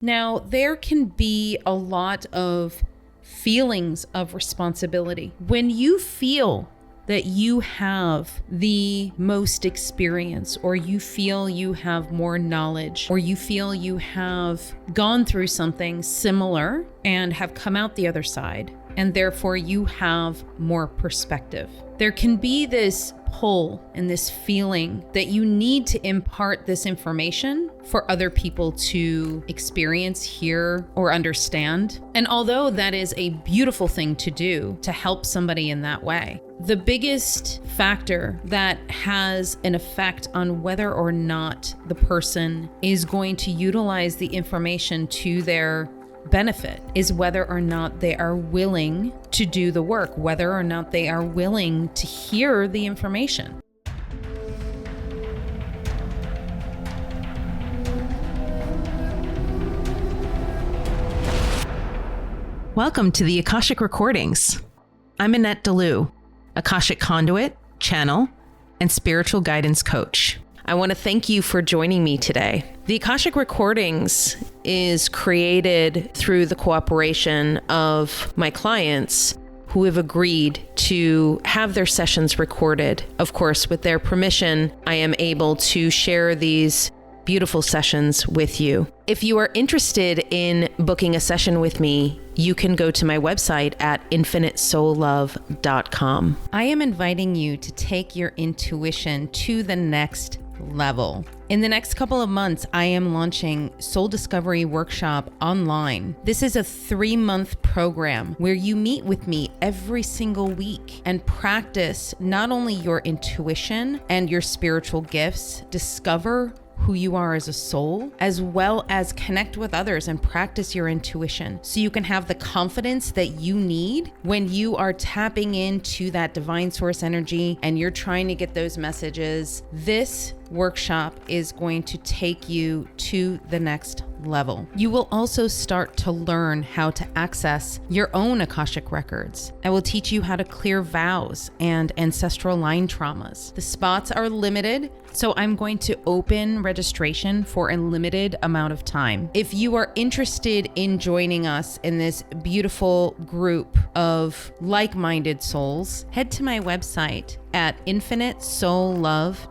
Now, there can be a lot of feelings of responsibility. When you feel that you have the most experience, or you feel you have more knowledge, or you feel you have gone through something similar and have come out the other side, and therefore you have more perspective, there can be this pull and this feeling that you need to impart this information for other people to experience, hear, or understand. And although that is a beautiful thing to do to help somebody in that way, the biggest factor that has an effect on whether or not the person is going to utilize the information to their benefit is whether or not they are willing to do the work, whether or not they are willing to hear the information. Welcome to the Akashic Recordings. I'm Annette Dalloo, Akashic conduit, channel, and spiritual guidance coach. I want to thank you for joining me today. The Akashic Recordings is created through the cooperation of my clients who have agreed to have their sessions recorded. Of course, with their permission, I am able to share these beautiful sessions with you. If you are interested in booking a session with me, you can go to my website at infinitesoullove.com. I am inviting you to take your intuition to the next level. In the next couple of months, I am launching Soul Discovery Workshop online. This is a 3-month program where you meet with me every single week and practice not only your intuition and your spiritual gifts, discover who you are as a soul, as well as connect with others and practice your intuition so you can have the confidence that you need when you are tapping into that divine source energy and you're trying to get those messages. This workshop is going to take you to the next level. You will also start to learn how to access your own Akashic records. I will teach you how to clear vows and ancestral line traumas. The spots are limited, so I'm going to open registration for a limited amount of time. If you are interested in joining us in this beautiful group of like-minded souls, head to my website at infinitesoulllove.com.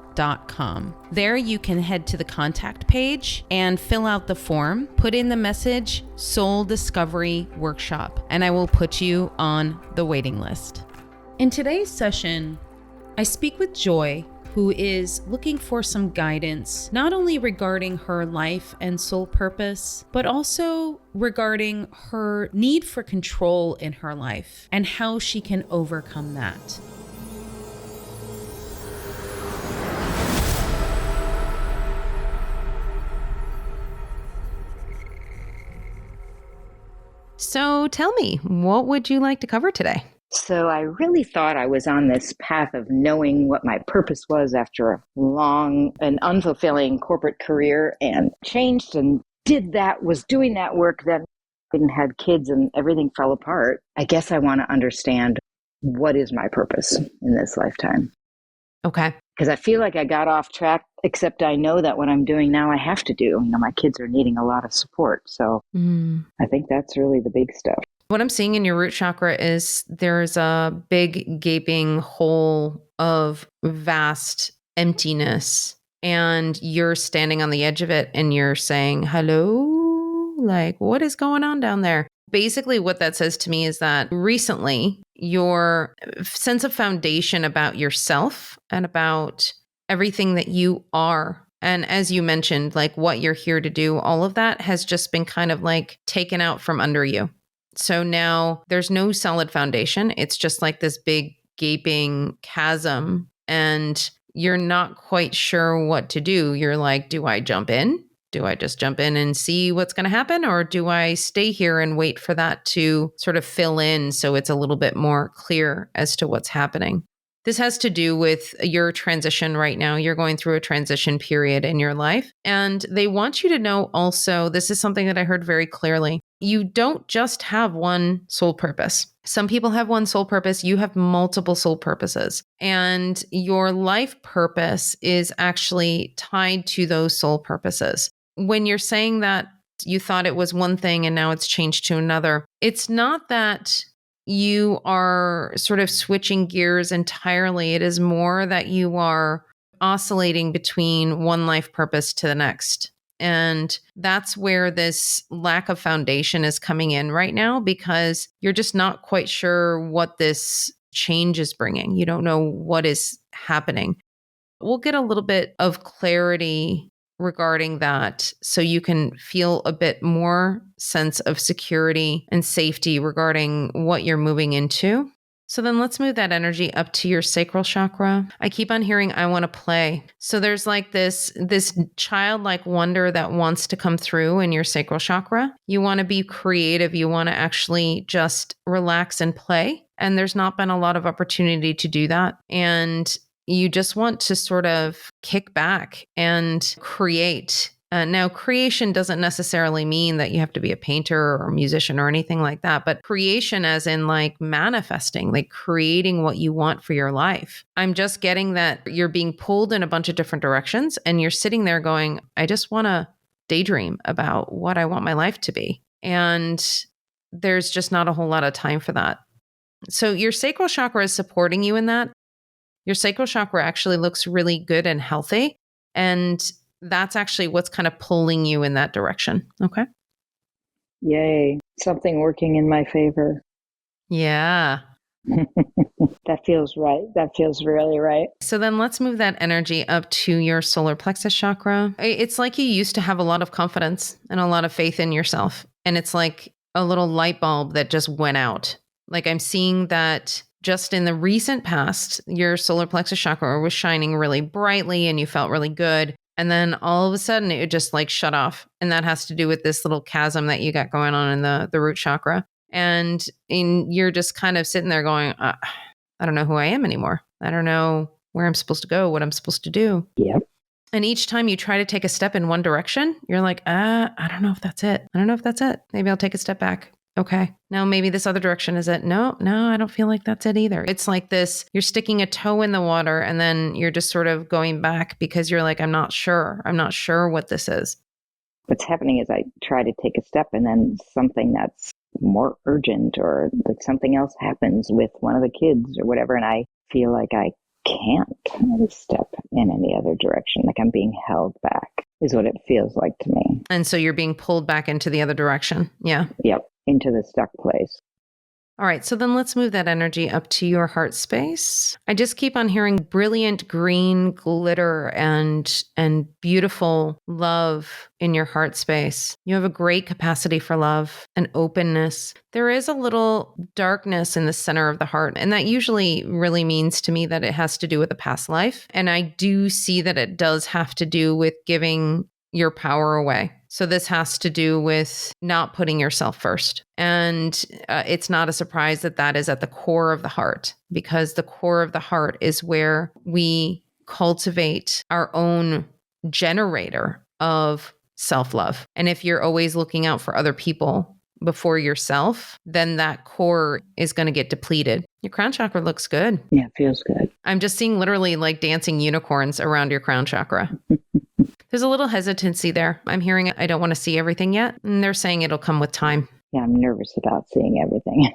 There you can head to the contact page and fill out the form, put in the message Soul Discovery Workshop, and I will put you on the waiting list. In today's session, I speak with Joy, who is looking for some guidance, not only regarding her life and soul purpose, but also regarding her need for control in her life and how she can overcome that. So tell me, what would you like to cover today? So I really thought I was on this path of knowing what my purpose was after a long and unfulfilling corporate career, and changed and was doing that work, then didn't have kids and everything fell apart. I guess I want to understand what is my purpose in this lifetime. Okay. Because I feel like I got off track, except I know that what I'm doing now I have to do. You know, my kids are needing a lot of support. So I think that's really the big stuff. What I'm seeing in your root chakra is there's a big gaping hole of vast emptiness, and you're standing on the edge of it and you're saying, hello, like, what is going on down there? Basically, what that says to me is that recently your sense of foundation about yourself and about everything that you are, and as you mentioned, like what you're here to do, all of that has just been kind of like taken out from under you. So now there's no solid foundation. It's just like this big gaping chasm, and you're not quite sure what to do. You're like, do I jump in? Do I just jump in and see what's going to happen? Or do I stay here and wait for that to sort of fill in so it's a little bit more clear as to what's happening? This has to do with your transition right now. You're going through a transition period in your life. And they want you to know also, this is something that I heard very clearly. You don't just have one soul purpose. Some people have one soul purpose. You have multiple soul purposes. And your life purpose is actually tied to those soul purposes. When you're saying that You thought it was one thing and now it's changed to another. It's not that you are sort of switching gears entirely. It is more that you are oscillating between one life purpose to the next. And that's where this lack of foundation is coming in right now, because you're just not quite sure what this change is bringing. You don't know what is happening. We'll get a little bit of clarity regarding that so you can feel a bit more sense of security and safety regarding what you're moving into. So then let's move that energy up to your sacral chakra. I keep on hearing, I want to play. So there's like this childlike wonder that wants to come through in your sacral chakra. You want to be creative. You want to actually just relax and play. And there's not been a lot of opportunity to do that. And you just want to sort of kick back and create. Now, creation doesn't necessarily mean that you have to be a painter or a musician or anything like that, but creation as in like manifesting, like creating what you want for your life. I'm just getting that you're being pulled in a bunch of different directions and you're sitting there going, I just want to daydream about what I want my life to be. And there's just not a whole lot of time for that. So your sacral chakra is supporting you in that. Your sacral chakra actually looks really good and healthy. And that's actually what's kind of pulling you in that direction. Okay. Yay. Something working in my favor. Yeah. That feels right. That feels really right. So then let's move that energy up to your solar plexus chakra. It's like you used to have a lot of confidence and a lot of faith in yourself. And it's like a little light bulb that just went out. Like I'm seeing that just in the recent past, your solar plexus chakra was shining really brightly and you felt really good. And then all of a sudden it just like shut off. And that has to do with this little chasm that you got going on in the root chakra. And you're just kind of sitting there going, I don't know who I am anymore. I don't know where I'm supposed to go, what I'm supposed to do. Yep. And each time you try to take a step in one direction, you're like, I don't know if that's it. I don't know if that's it. Maybe I'll take a step back. Okay. Now maybe this other direction is it. No, I don't feel like that's it either. It's like this, you're sticking a toe in the water and then you're just sort of going back because you're like, I'm not sure. I'm not sure what this is. What's happening is I try to take a step and then something that's more urgent or that something else happens with one of the kids or whatever. And I feel like I can't step in any other direction. Like I'm being held back is what it feels like to me. And so you're being pulled back into the other direction. Yeah. Yep. Into the stuck place. All right, so then let's move that energy up to your heart space. I just keep on hearing brilliant green glitter and beautiful love in your heart space. You have a great capacity for love and openness. There is a little darkness in the center of the heart, and that usually really means to me that it has to do with a past life. And I do see that it does have to do with giving your power away. So this has to do with not putting yourself first. And it's not a surprise that that is at the core of the heart, because the core of the heart is where we cultivate our own generator of self-love. And if you're always looking out for other people before yourself, then that core is going to get depleted. Your crown chakra looks good. Yeah, it feels good. I'm just seeing literally like dancing unicorns around your crown chakra. There's a little hesitancy there. I'm hearing I don't want to see everything yet. And they're saying it'll come with time. Yeah, I'm nervous about seeing everything.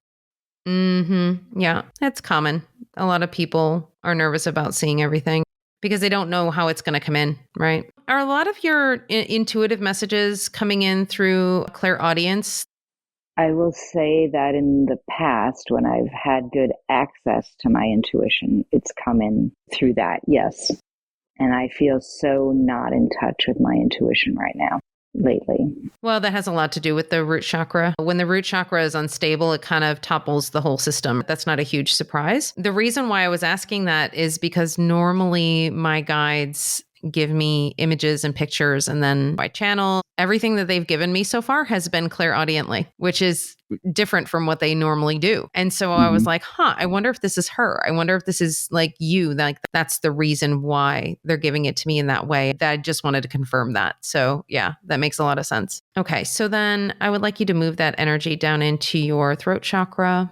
Yeah, that's common. A lot of people are nervous about seeing everything because they don't know how it's going to come in, right? Are a lot of your intuitive messages coming in through clairaudience? I will say that in the past, when I've had good access to my intuition, it's come in through that, yes. And I feel so not in touch with my intuition right now, lately. Well, that has a lot to do with the root chakra. When the root chakra is unstable, it kind of topples the whole system. That's not a huge surprise. The reason why I was asking that is because normally my guides give me images and pictures, and then by channel, everything that they've given me so far has been clairaudiently, which is different from what they normally do. And so I was like, I wonder if this is her. I wonder if this is like you. Like that's the reason why they're giving it to me in that way. That I just wanted to confirm that. So yeah, that makes a lot of sense. Okay. So then I would like you to move that energy down into your throat chakra.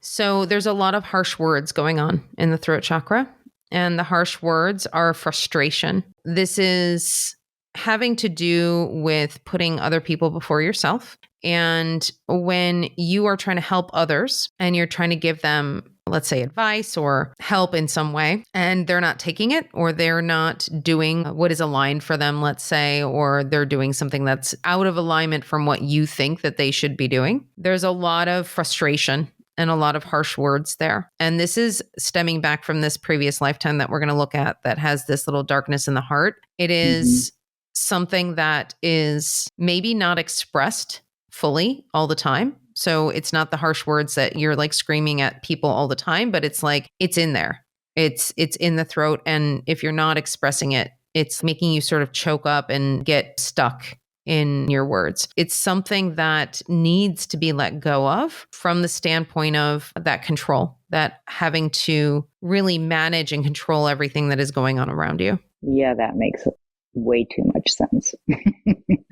So there's a lot of harsh words going on in the throat chakra. And the harsh words are frustration. This is having to do with putting other people before yourself. And when you are trying to help others and you're trying to give them, let's say, advice or help in some way, and they're not taking it, or they're not doing what is aligned for them, let's say, or they're doing something that's out of alignment from what you think that they should be doing, there's a lot of frustration and a lot of harsh words there. And this is stemming back from this previous lifetime that we're going to look at that has this little darkness in the heart. It is something that is maybe not expressed fully all the time. So it's not the harsh words that you're like screaming at people all the time, but it's like, it's in there. It's in the throat. And if you're not expressing it, it's making you sort of choke up and get stuck in your words. It's something that needs to be let go of from the standpoint of that control, that having to really manage and control everything that is going on around you. Yeah, that makes way too much sense.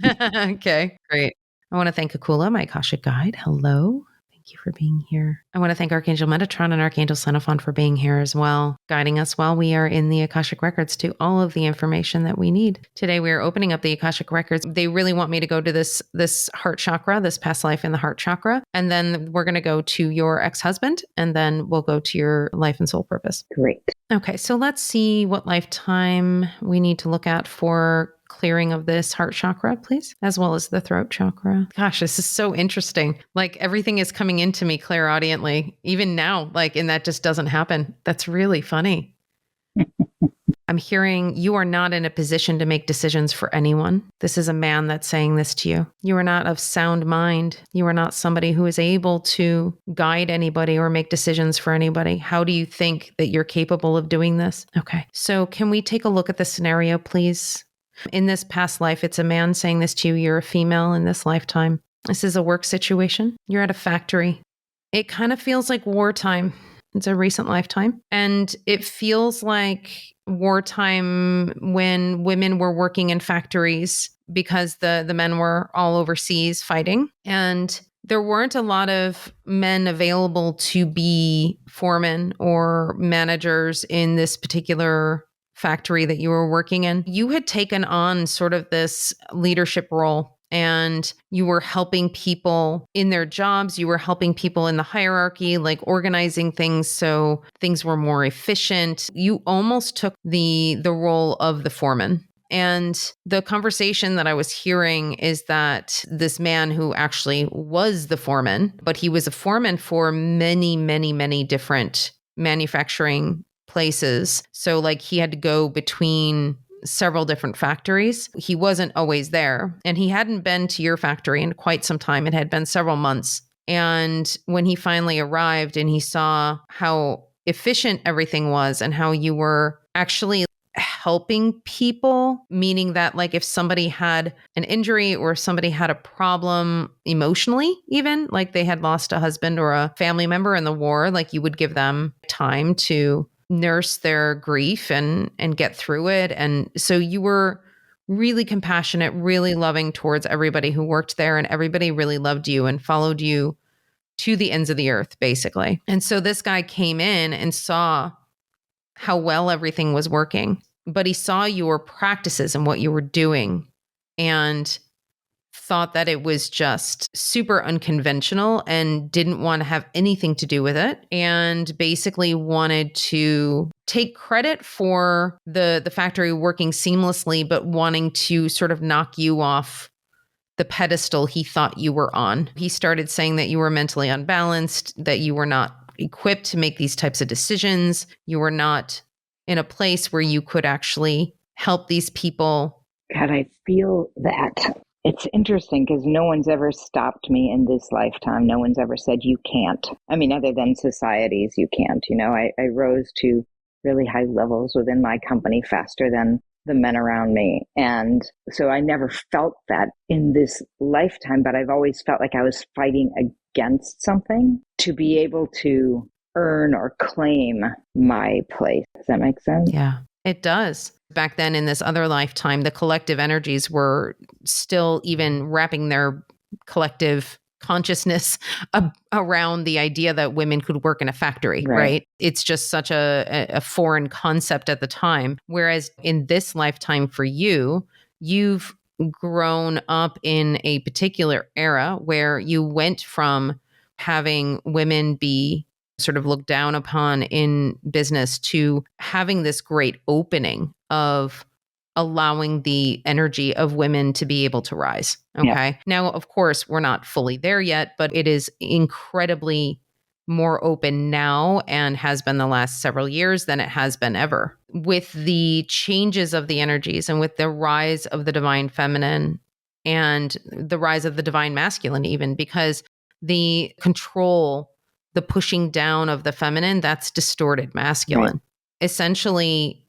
Okay, great. I want to thank Akula, my Akashic guide. Hello. Thank you for being here. I want to thank Archangel Metatron and Archangel Xenophon for being here as well, guiding us while we are in the Akashic Records to all of the information that we need. Today, we are opening up the Akashic Records. They really want me to go to this heart chakra, this past life in the heart chakra. And then we're going to go to your ex-husband, and then we'll go to your life and soul purpose. Great. Okay, so let's see what lifetime we need to look at for clearing of this heart chakra, please, as well as the throat chakra. Gosh, this is so interesting. Like everything is coming into me clairaudiently, even now, like, and that just doesn't happen. That's really funny. I'm hearing you are not in a position to make decisions for anyone. This is a man that's saying this to you. You are not of sound mind. You are not somebody who is able to guide anybody or make decisions for anybody. How do you think that you're capable of doing this? Okay. So can we take a look at the scenario, please? In this past life, it's a man saying this to you. You're a female in this lifetime. This is a work situation. You're at a factory. It kind of feels like wartime. It's a recent lifetime. And it feels like wartime when women were working in factories because the men were all overseas fighting. And there weren't a lot of men available to be foremen or managers in this particular factory that you were working in. You had taken on sort of this leadership role, and you were helping people in their jobs. You were helping people in the hierarchy, like organizing things so things were more efficient. You almost took the role of the foreman. And the conversation that I was hearing is that this man who actually was the foreman, but he was a foreman for many, many, many different manufacturing places. So like he had to go between several different factories. He wasn't always there, and he hadn't been to your factory in quite some time. It had been several months. And when he finally arrived and he saw how efficient everything was and how you were actually helping people, meaning that like if somebody had an injury or somebody had a problem emotionally, even like they had lost a husband or a family member in the war, like you would give them time to nurse their grief and get through it. And so you were really compassionate, really loving towards everybody who worked there, and everybody really loved you and followed you to the ends of the earth, basically. And so this guy came in and saw how well everything was working, but he saw your practices and what you were doing and thought that it was just super unconventional and didn't want to have anything to do with it, and basically wanted to take credit for the factory working seamlessly, but wanting to sort of knock you off the pedestal he thought you were on. He started saying that you were mentally unbalanced, that you were not equipped to make these types of decisions. You were not in a place where you could actually help these people. God, I feel that. It's interesting because no one's ever stopped me in this lifetime. No one's ever said you can't. I mean, other than societies, you can't. You know, I rose to really high levels within my company faster than the men around me. And so I never felt that in this lifetime, but I've always felt like I was fighting against something to be able to earn or claim my place. Does that make sense? Yeah, it does. Back then in this other lifetime, the collective energies were still even wrapping their collective consciousness around the idea that women could work in a factory, right? It's just such a foreign concept at the time. Whereas in this lifetime for you, you've grown up in a particular era where you went from having women be sort of looked down upon in business to having this great opening of allowing the energy of women to be able to rise. Okay. Yeah. Now, of course, we're not fully there yet, but it is incredibly more open now and has been the last several years than it has been ever. With the changes of the energies and with the rise of the divine feminine and the rise of the divine masculine, even because the control, the pushing down of the feminine, that's distorted masculine. Right. Essentially,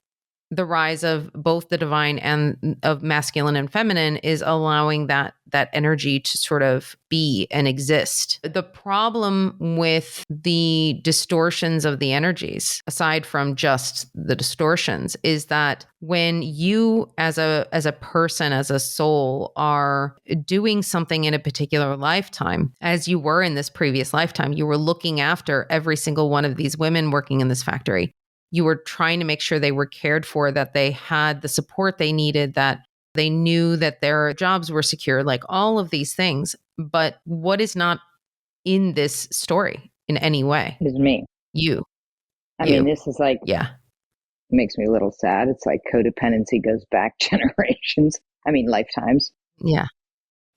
the rise of both the divine and of masculine and feminine is allowing that energy to sort of be and exist. The problem with the distortions of the energies, aside from just the distortions, is that when you as a person, as a soul, are doing something in a particular lifetime, as you were in this previous lifetime, you were looking after every single one of these women working in this factory. You were trying to make sure they were cared for, that they had the support they needed, that they knew that their jobs were secure, like all of these things. But what is not in this story in any way? Is me. You. I mean, this is like, Yeah. makes me a little sad. It's like codependency goes back generations. I mean, lifetimes. Yeah.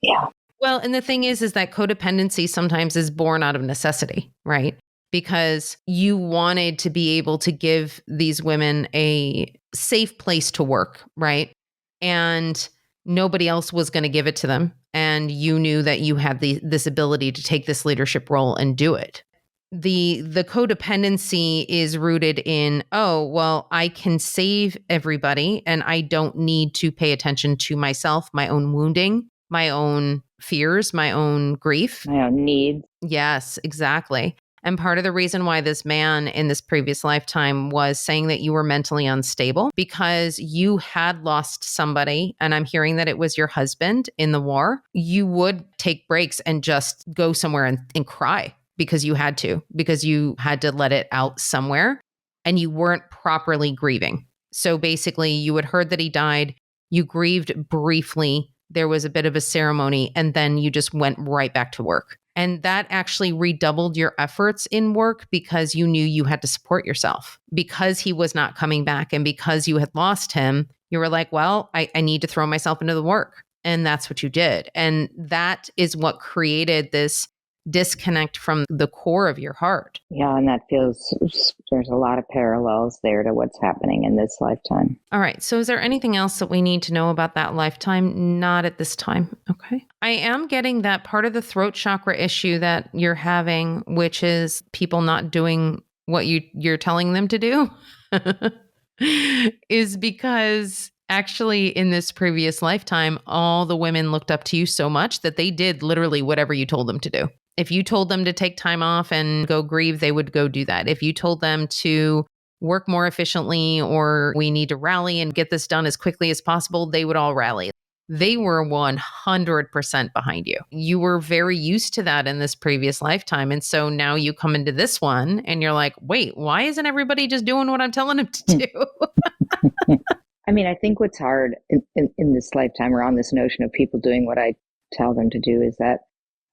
Yeah. Well, and the thing is that codependency sometimes is born out of necessity, right? Because you wanted to be able to give these women a safe place to work, right? And nobody else was going to give it to them. And you knew that you had this ability to take this leadership role and do it. The codependency is rooted in, oh, well, I can save everybody and I don't need to pay attention to myself, my own wounding, my own fears, my own grief. My own needs. Yes, exactly. And part of the reason why this man in this previous lifetime was saying that you were mentally unstable because you had lost somebody, and I'm hearing that it was your husband in the war, you would take breaks and just go somewhere and cry because you had to let it out somewhere, and you weren't properly grieving. So basically, you had heard that he died, you grieved briefly, there was a bit of a ceremony, and then you just went right back to work. And that actually redoubled your efforts in work because you knew you had to support yourself. Because he was not coming back and because you had lost him, you were like, well, I need to throw myself into the work. And that's what you did. And that is what created this disconnect from the core of your heart. Yeah, and that feels, there's a lot of parallels there to what's happening in this lifetime. All right. So is there anything else that we need to know about that lifetime? Not at this time. Okay. I am getting that part of the throat chakra issue that you're having, which is people not doing what you're telling them to do, is because actually in this previous lifetime, all the women looked up to you so much that they did literally whatever you told them to do. If you told them to take time off and go grieve, they would go do that. If you told them to work more efficiently or we need to rally and get this done as quickly as possible, they would all rally. They were 100% behind you. You were very used to that in this previous lifetime. And so now you come into this one and you're like, wait, why isn't everybody just doing what I'm telling them to do? I mean, I think what's hard in this lifetime around this notion of people doing what I tell them to do is that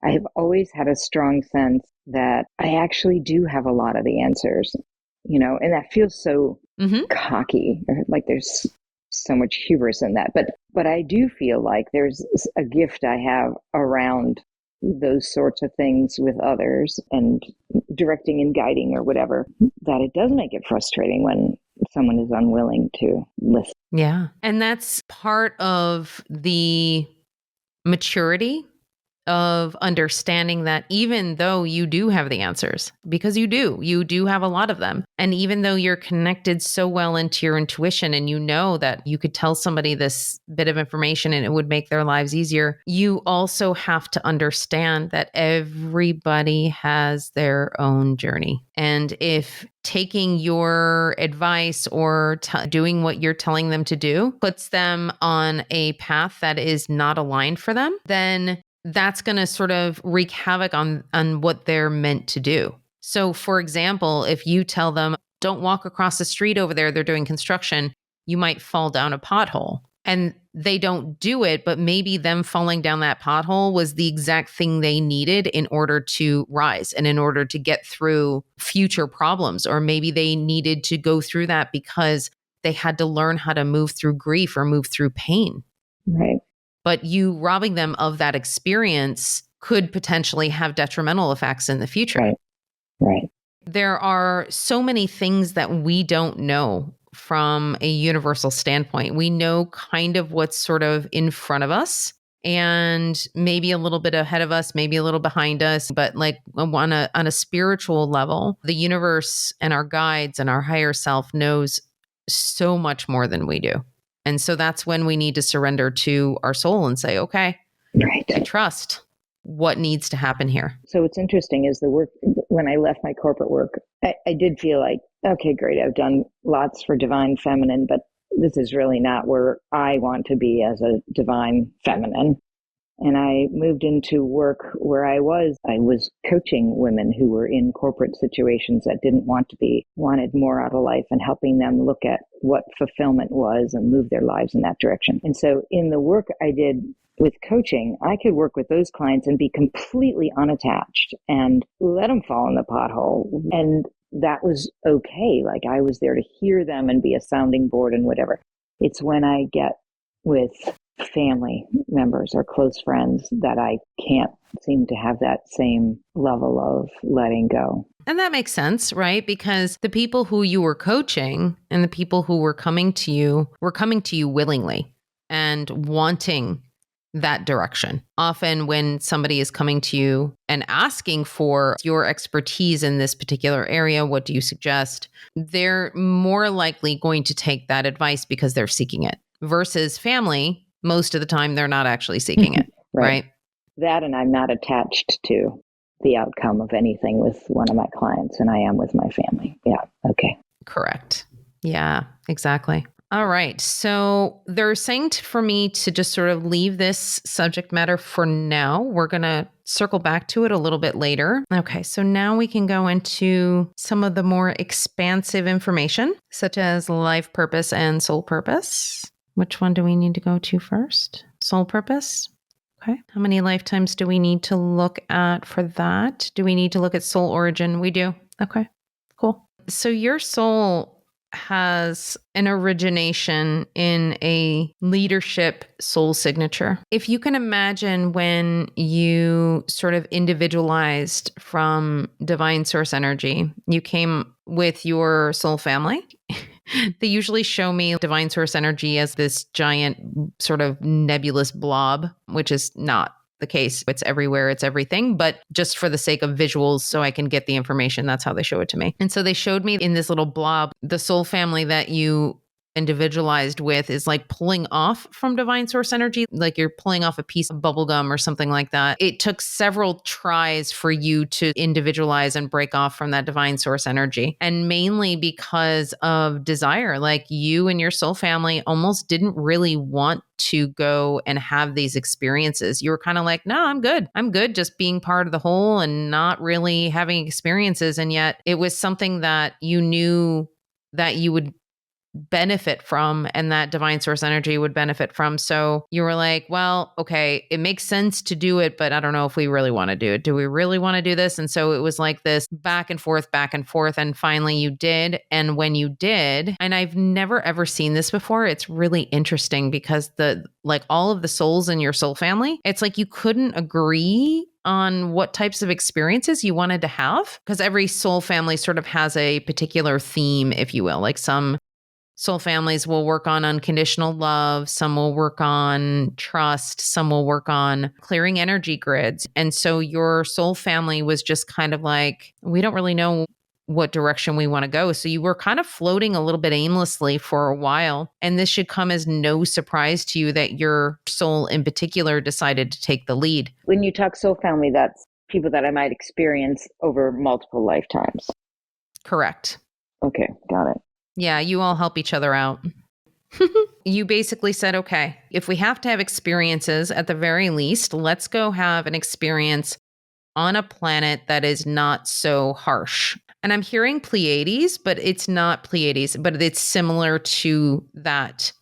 I have always had a strong sense that I actually do have a lot of the answers, and that feels so cocky, like there's so much hubris in that. But I do feel like there's a gift I have around those sorts of things with others and directing and guiding or whatever, that it does make it frustrating when someone is unwilling to listen. Yeah. And that's part of the maturity of understanding that even though you do have the answers, because you do have a lot of them. And even though you're connected so well into your intuition and you know that you could tell somebody this bit of information and it would make their lives easier, you also have to understand that everybody has their own journey. And if taking your advice or doing what you're telling them to do puts them on a path that is not aligned for them, then that's going to sort of wreak havoc on what they're meant to do. So, for example, if you tell them, don't walk across the street over there, they're doing construction, you might fall down a pothole. and they don't do it, but maybe them falling down that pothole was the exact thing they needed in order to rise and in order to get through future problems. Or maybe they needed to go through that because they had to learn how to move through grief or move through pain. Right. But you robbing them of that experience could potentially have detrimental effects in the future. Right. Right. There are so many things that we don't know from a universal standpoint. We know kind of what's sort of in front of us and maybe a little bit ahead of us, maybe a little behind us, but like on a spiritual level, the universe and our guides and our higher self knows so much more than we do. And so that's when we need to surrender to our soul and say, okay, Right. I trust what needs to happen here. So what's interesting is the work, when I left my corporate work, I did feel like, okay, great, I've done lots for divine feminine, but this is really not where I want to be as a divine feminine. And I moved into work where I was coaching women who were in corporate situations that didn't want to be, wanted more out of life, and helping them look at what fulfillment was and move their lives in that direction. And so in the work I did with coaching, I could work with those clients and be completely unattached and let them fall in the pothole. And that was okay. Like, I was there to hear them and be a sounding board and whatever. It's when I get with family members or close friends that I can't seem to have that same level of letting go. And that makes sense, right? Because the people who you were coaching and the people who were coming to you willingly and wanting that direction. Often when somebody is coming to you and asking for your expertise in this particular area, what do you suggest? They're more likely going to take that advice because they're seeking it, versus family. Most of the time, they're not actually seeking it, right? That, and I'm not attached to the outcome of anything with one of my clients, and I am with my family. Yeah. Okay. Correct. Yeah, exactly. All right. So they're saying for me to just sort of leave this subject matter for now. We're going to circle back to it a little bit later. Okay. So now we can go into some of the more expansive information, such as life purpose and soul purpose. Which one do we need to go to first? Soul purpose. Okay. How many lifetimes do we need to look at for that? Do we need to look at soul origin? We do. Okay. Cool. So your soul has an origination in a leadership soul signature. If you can imagine when you sort of individualized from divine source energy, you came with your soul family. They usually show me divine source energy as this giant sort of nebulous blob, which is not the case. It's everywhere, it's everything, but just for the sake of visuals so I can get the information, that's how they show it to me. And so they showed me in this little blob, the soul family that you individualized with is like pulling off from divine source energy, like you're pulling off a piece of bubble gum or something like that. It took several tries for you to individualize and break off from that divine source energy. And mainly because of desire, like you and your soul family almost didn't really want to go and have these experiences. You were kind of like, no, I'm good. I'm good just being part of the whole and not really having experiences. And yet it was something that you knew that you would benefit from and that divine source energy would benefit from. So you were like, well, okay, it makes sense to do it, but I don't know if we really want to do it. Do we really want to do this? And so it was like this back and forth. And finally you did. And when you did, and I've never ever seen this before, it's really interesting because all of the souls in your soul family, it's like you couldn't agree on what types of experiences you wanted to have, because every soul family sort of has a particular theme, if you will. Like some soul families will work on unconditional love. Some will work on trust. Some will work on clearing energy grids. And so your soul family was just kind of like, we don't really know what direction we want to go. So you were kind of floating a little bit aimlessly for a while. And this should come as no surprise to you that your soul in particular decided to take the lead. When you talk soul family, that's people that I might experience over multiple lifetimes. Correct. Okay, got it. Yeah, you all help each other out. You basically said, okay, if we have to have experiences, at the very least, let's go have an experience on a planet that is not so harsh. And I'm hearing Pleiades, but it's not Pleiades, but it's similar to that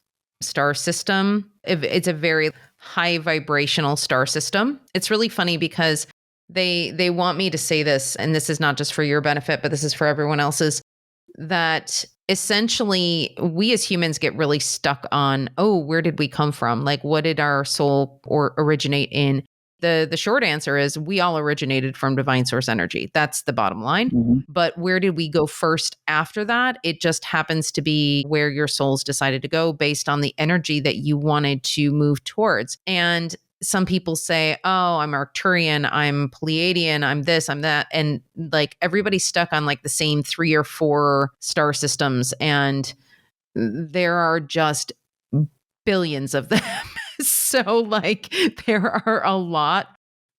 star system. It's a very high vibrational star system. It's really funny because they want me to say this, and this is not just for your benefit, but this is for everyone else's, that essentially we as humans get really stuck on, oh, where did we come from? Like, what did our soul originate in? The short answer is we all originated from divine source energy. That's the bottom line. Mm-hmm. But where did we go first after that? It just happens to be where your souls decided to go based on the energy that you wanted to move towards. And some people say, oh, I'm Arcturian, I'm Pleiadian, I'm this, I'm that. And like everybody's stuck on like the same 3 or 4 star systems. And there are just billions of them. So like there are a lot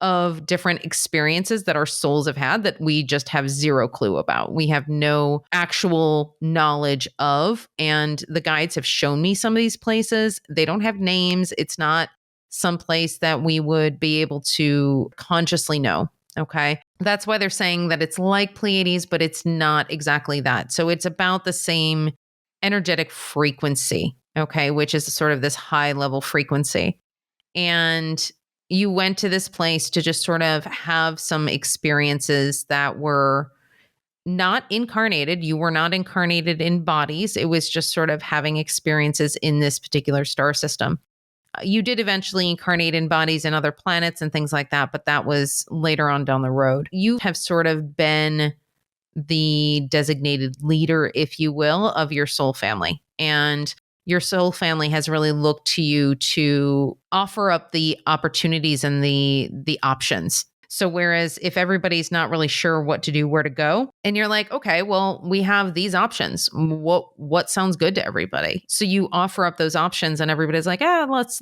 of different experiences that our souls have had that we just have zero clue about. We have no actual knowledge of. And the guides have shown me some of these places. They don't have names. It's not some place that we would be able to consciously know. Okay. That's why they're saying that it's like Pleiades, but it's not exactly that. So it's about the same energetic frequency. Okay. Which is sort of this high level frequency. And you went to this place to just sort of have some experiences that were not incarnated. You were not incarnated in bodies. It was just sort of having experiences in this particular star system. You did eventually incarnate in bodies in other planets and things like that, but that was later on down the road. You have sort of been the designated leader, if you will, of your soul family. And your soul family has really looked to you to offer up the opportunities and the options. So whereas if everybody's not really sure what to do, where to go, and you're like, okay, well, we have these options. What sounds good to everybody? So you offer up those options and everybody's like, let's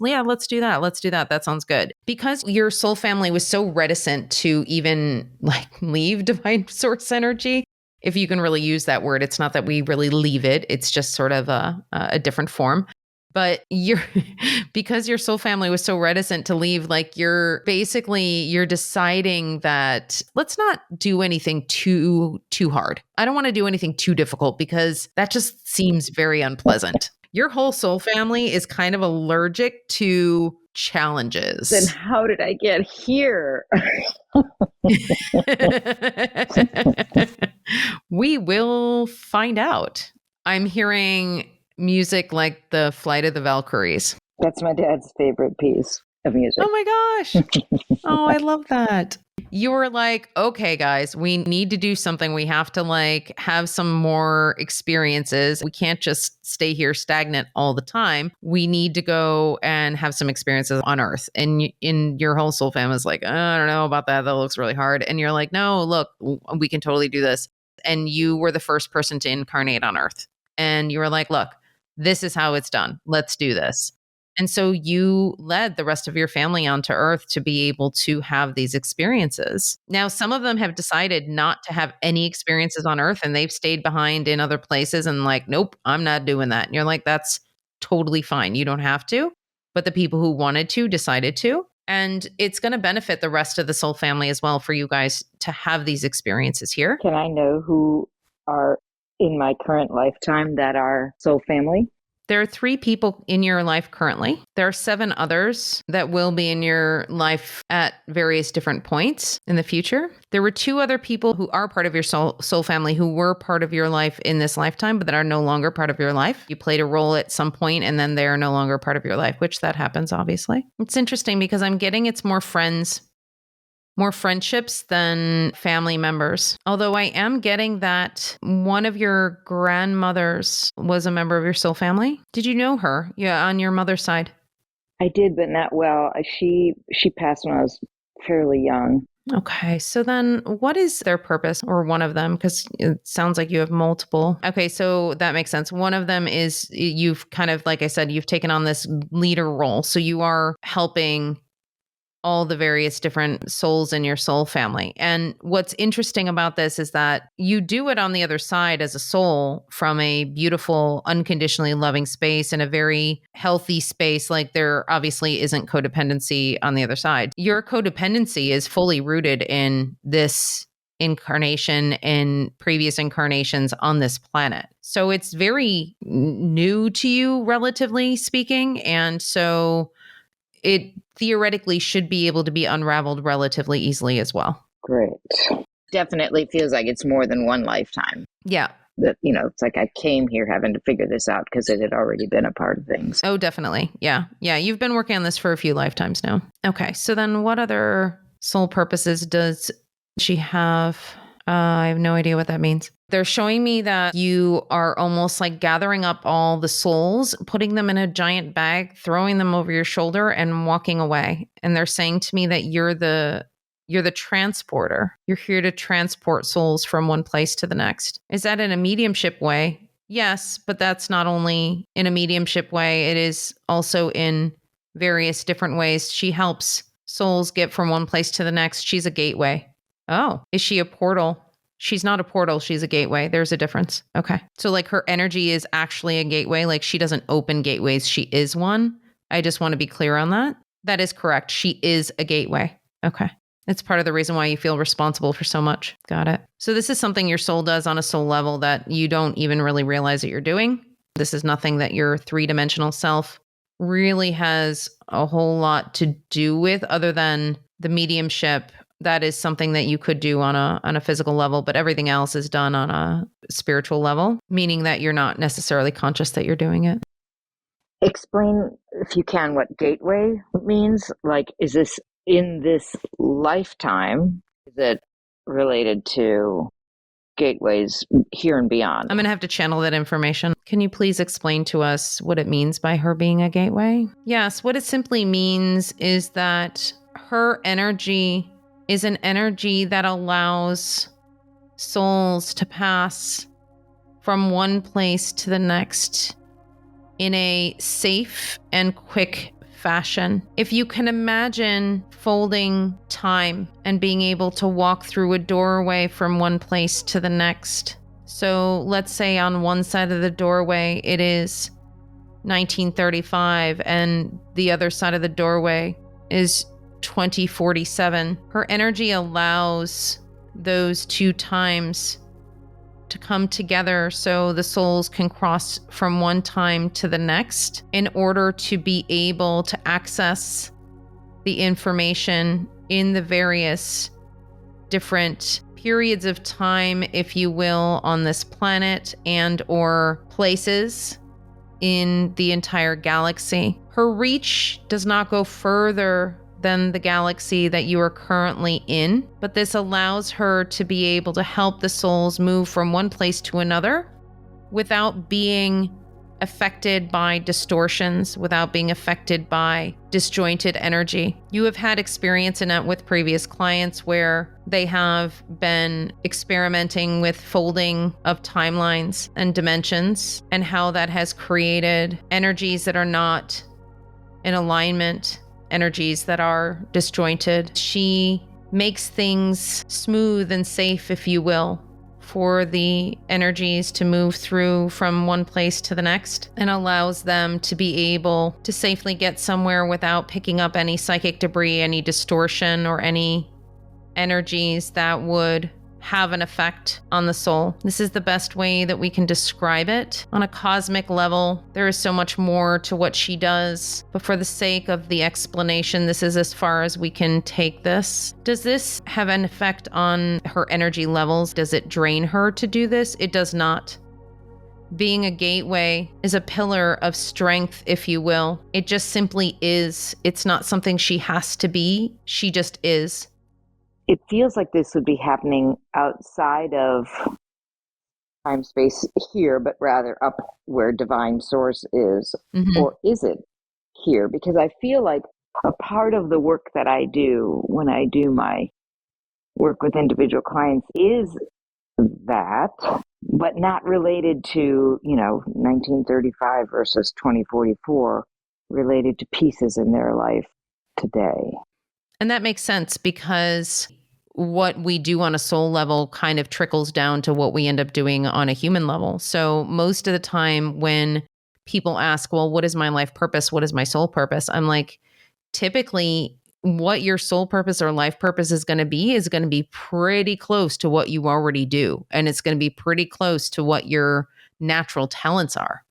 do that. Let's do that. That sounds good. Because your soul family was so reticent to even like leave divine source energy. If you can really use that word, it's not that we really leave it. It's just sort of a different form. But because your soul family was so reticent to leave, like you're deciding that let's not do anything too hard. I don't want to do anything too difficult because that just seems very unpleasant. Your whole soul family is kind of allergic to challenges. Then how did I get here? We will find out. I'm hearing music like the Flight of the Valkyries. That's my dad's favorite piece of music. Oh my gosh. Oh, I love that. You were like, okay, guys, we need to do something. We have to like have some more experiences. We can't just stay here stagnant all the time. We need to go and have some experiences on Earth. And in your whole soul family is like, I don't know about that. That looks really hard. And you're like, no, look, we can totally do this. And you were the first person to incarnate on Earth. And you were like, look, this is how it's done. Let's do this. And so you led the rest of your family onto Earth to be able to have these experiences. Now, some of them have decided not to have any experiences on Earth and they've stayed behind in other places and like, nope, I'm not doing that. And you're like, that's totally fine. You don't have to. But the people who wanted to decided to. And it's going to benefit the rest of the soul family as well for you guys to have these experiences here. Can I know who are in my current lifetime that are soul family? There are 3 people in your life currently. There are 7 others that will be in your life at various different points in the future. There were 2 other people who are part of your soul family who were part of your life in this lifetime, but that are no longer part of your life. You played a role at some point and then they're no longer part of your life, which that happens, obviously. It's interesting because I'm getting it's more friendships than family members. Although I am getting that one of your grandmothers was a member of your soul family. Did you know her? Yeah, on your mother's side. I did, but not well. She passed when I was fairly young. Okay, so then what is their purpose, or one of them? Because it sounds like you have multiple. Okay, so that makes sense. One of them is you've kind of, like I said, you've taken on this leader role. So you are helping all the various different souls in your soul family. And what's interesting about this is that you do it on the other side as a soul from a beautiful, unconditionally loving space and a very healthy space. Like there obviously isn't codependency on the other side. Your codependency is fully rooted in this incarnation in previous incarnations on this planet. So it's very new to you, relatively speaking. And so it theoretically should be able to be unraveled relatively easily as well. Great. Definitely feels like it's more than one lifetime. Yeah. That, it's like I came here having to figure this out because it had already been a part of things. Oh, definitely. Yeah. Yeah. You've been working on this for a few lifetimes now. Okay. So then what other soul purposes does she have? I have no idea what that means. They're showing me that you are almost like gathering up all the souls, putting them in a giant bag, throwing them over your shoulder and walking away. And they're saying to me that you're the transporter. You're here to transport souls from one place to the next. Is that in a mediumship way? Yes, but that's not only in a mediumship way, it is also in various different ways. She helps souls get from one place to the next. She's a gateway. Oh, is she a portal? She's not a portal. She's a gateway. There's a difference. Okay. So like her energy is actually a gateway. Like she doesn't open gateways. She is one. I just want to be clear on that. That is correct. She is a gateway. Okay. It's part of the reason why you feel responsible for so much. Got it. So this is something your soul does on a soul level that you don't even really realize that you're doing. This is nothing that your three-dimensional self really has a whole lot to do with other than the mediumship. That is something that you could do on a physical level, but everything else is done on a spiritual level, meaning that you're not necessarily conscious that you're doing it. Explain, if you can, what gateway means. Like, is this in this lifetime? Is it related to gateways here and beyond? I'm going to have to channel that information. Can you please explain to us what it means by her being a gateway? Yes, what it simply means is that her energy is an energy that allows souls to pass from one place to the next in a safe and quick fashion. If you can imagine folding time and being able to walk through a doorway from one place to the next. So let's say on one side of the doorway, it is 1935 and the other side of the doorway is 2047. Her energy allows those two times to come together so the souls can cross from one time to the next in order to be able to access the information in the various different periods of time, if you will, on this planet and or places in the entire galaxy. Her reach does not go further than the galaxy that you are currently in, but this allows her to be able to help the souls move from one place to another without being affected by distortions, without being affected by disjointed energy. You have had experience in it with previous clients where they have been experimenting with folding of timelines and dimensions and how that has created energies that are not in alignment, energies that are disjointed. She makes things smooth and safe, if you will, for the energies to move through from one place to the next and allows them to be able to safely get somewhere without picking up any psychic debris, any distortion, or any energies that would have an effect on the soul. This is the best way that we can describe it. On a cosmic level, there is so much more to what she does, but for the sake of the explanation, this is as far as we can take this. Does this have an effect on her energy levels? Does it drain her to do this? It does not. Being a gateway is a pillar of strength, if you will. It just simply is. It's not something she has to be. She just is. It feels like this would be happening outside of time space here, but rather up where divine source is. Mm-hmm. Or is it here? Because I feel like a part of the work that I do when I do my work with individual clients is that, but not related to, 1935 versus 2044, related to pieces in their life today. And that makes sense because what we do on a soul level kind of trickles down to what we end up doing on a human level. So most of the time when people ask, well, what is my life purpose? What is my soul purpose? I'm like, typically what your soul purpose or life purpose is going to be pretty close to what you already do. And it's going to be pretty close to what your natural talents are.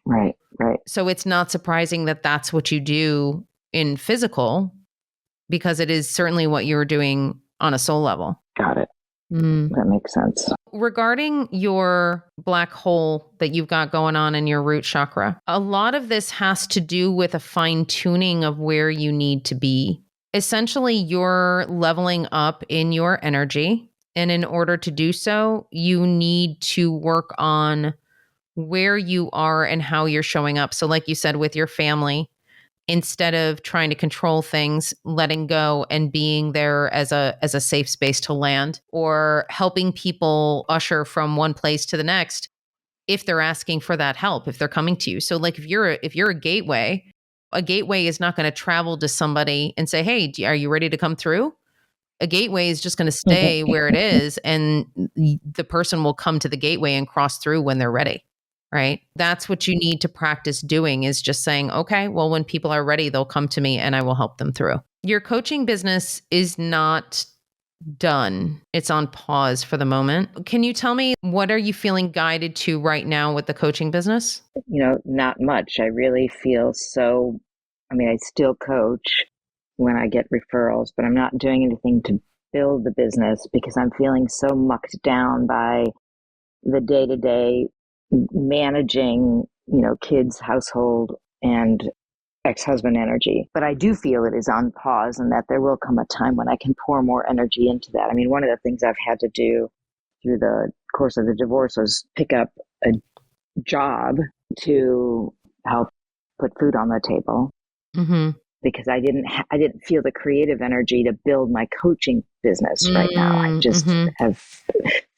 Right, right. So it's not surprising that that's what you do in physical, because it is certainly what you're doing on a soul level. Got it. Mm. That makes sense. Regarding your black hole that you've got going on in your root chakra, a lot of this has to do with a fine tuning of where you need to be. Essentially, you're leveling up in your energy. And in order to do so, you need to work on where you are and how you're showing up. So, like you said, with your family, instead of trying to control things, letting go and being there as a safe space to land, or helping people usher from one place to the next if they're asking for that help, if they're coming to you. So like if you're a gateway is not going to travel to somebody and say, "Hey, are you ready to come through?" A gateway is just going to stay where it is, and the person will come to the gateway and cross through when they're ready. Right? That's what you need to practice doing, is just saying, okay, well, when people are ready, they'll come to me and I will help them through. Your coaching business is not done. It's on pause for the moment. Can you tell me, what are you feeling guided to right now with the coaching business? Not much. I really feel I still coach when I get referrals, but I'm not doing anything to build the business because I'm feeling so mucked down by the day-to-day managing, kids, household, and ex-husband energy. But I do feel it is on pause, and that there will come a time when I can pour more energy into that. I mean, one of the things I've had to do through the course of the divorce was pick up a job to help put food on the table. Mm-hmm. Because I didn't feel the creative energy to build my coaching business right now. I just have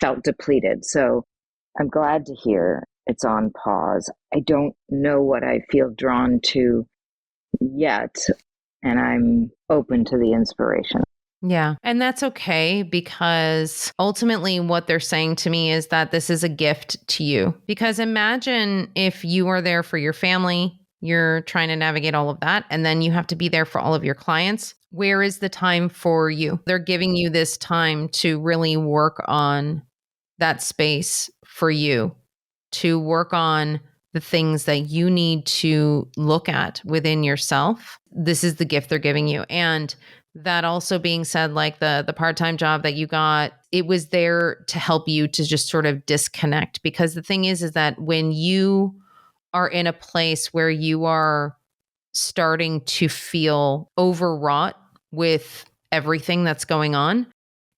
felt depleted. So I'm glad to hear it's on pause. I don't know what I feel drawn to yet, and I'm open to the inspiration. Yeah. And that's okay, because ultimately what they're saying to me is that this is a gift to you. Because imagine if you are there for your family, you're trying to navigate all of that, and then you have to be there for all of your clients. Where is the time for you? They're giving you this time to really work on that space for you, to work on the things that you need to look at within yourself. This is the gift they're giving you. And that also being said, like the part-time job that you got, it was there to help you to just sort of disconnect. Because the thing is that when you are in a place where you are starting to feel overwrought with everything that's going on,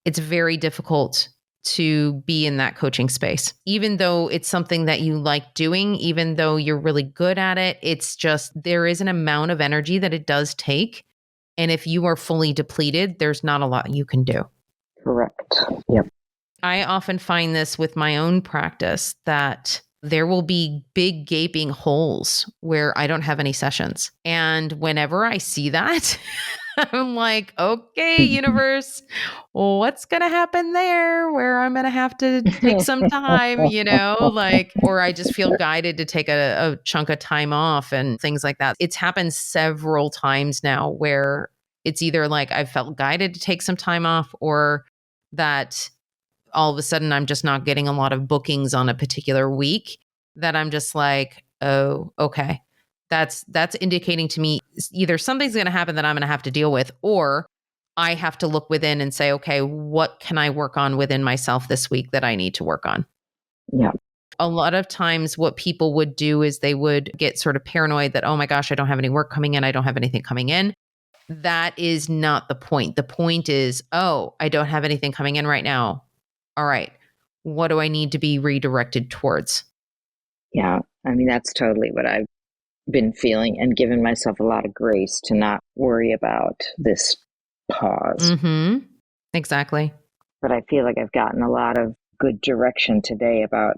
it's very difficult to be in that coaching space. Even though it's something that you like doing, even though you're really good at it, it's just, there is an amount of energy that it does take. And if you are fully depleted, there's not a lot you can do. Correct. Yep. I often find this with my own practice, that there will be big gaping holes where I don't have any sessions. And whenever I see that, I'm like, okay, universe, what's going to happen there, where I'm going to have to take some time, or I just feel guided to take a chunk of time off and things like that. It's happened several times now where it's either like I've felt guided to take some time off, or that all of a sudden I'm just not getting a lot of bookings on a particular week, that I'm just like, oh, okay. That's indicating to me either something's going to happen that I'm going to have to deal with, or I have to look within and say, okay, what can I work on within myself this week that I need to work on? Yeah. A lot of times what people would do is they would get sort of paranoid that, oh my gosh, I don't have any work coming in. I don't have anything coming in. That is not the point. The point is, oh, I don't have anything coming in right now. All right. What do I need to be redirected towards? Yeah. I mean, that's totally what I've been feeling, and given myself a lot of grace to not worry about this pause. Mm-hmm. Exactly. But I feel like I've gotten a lot of good direction today about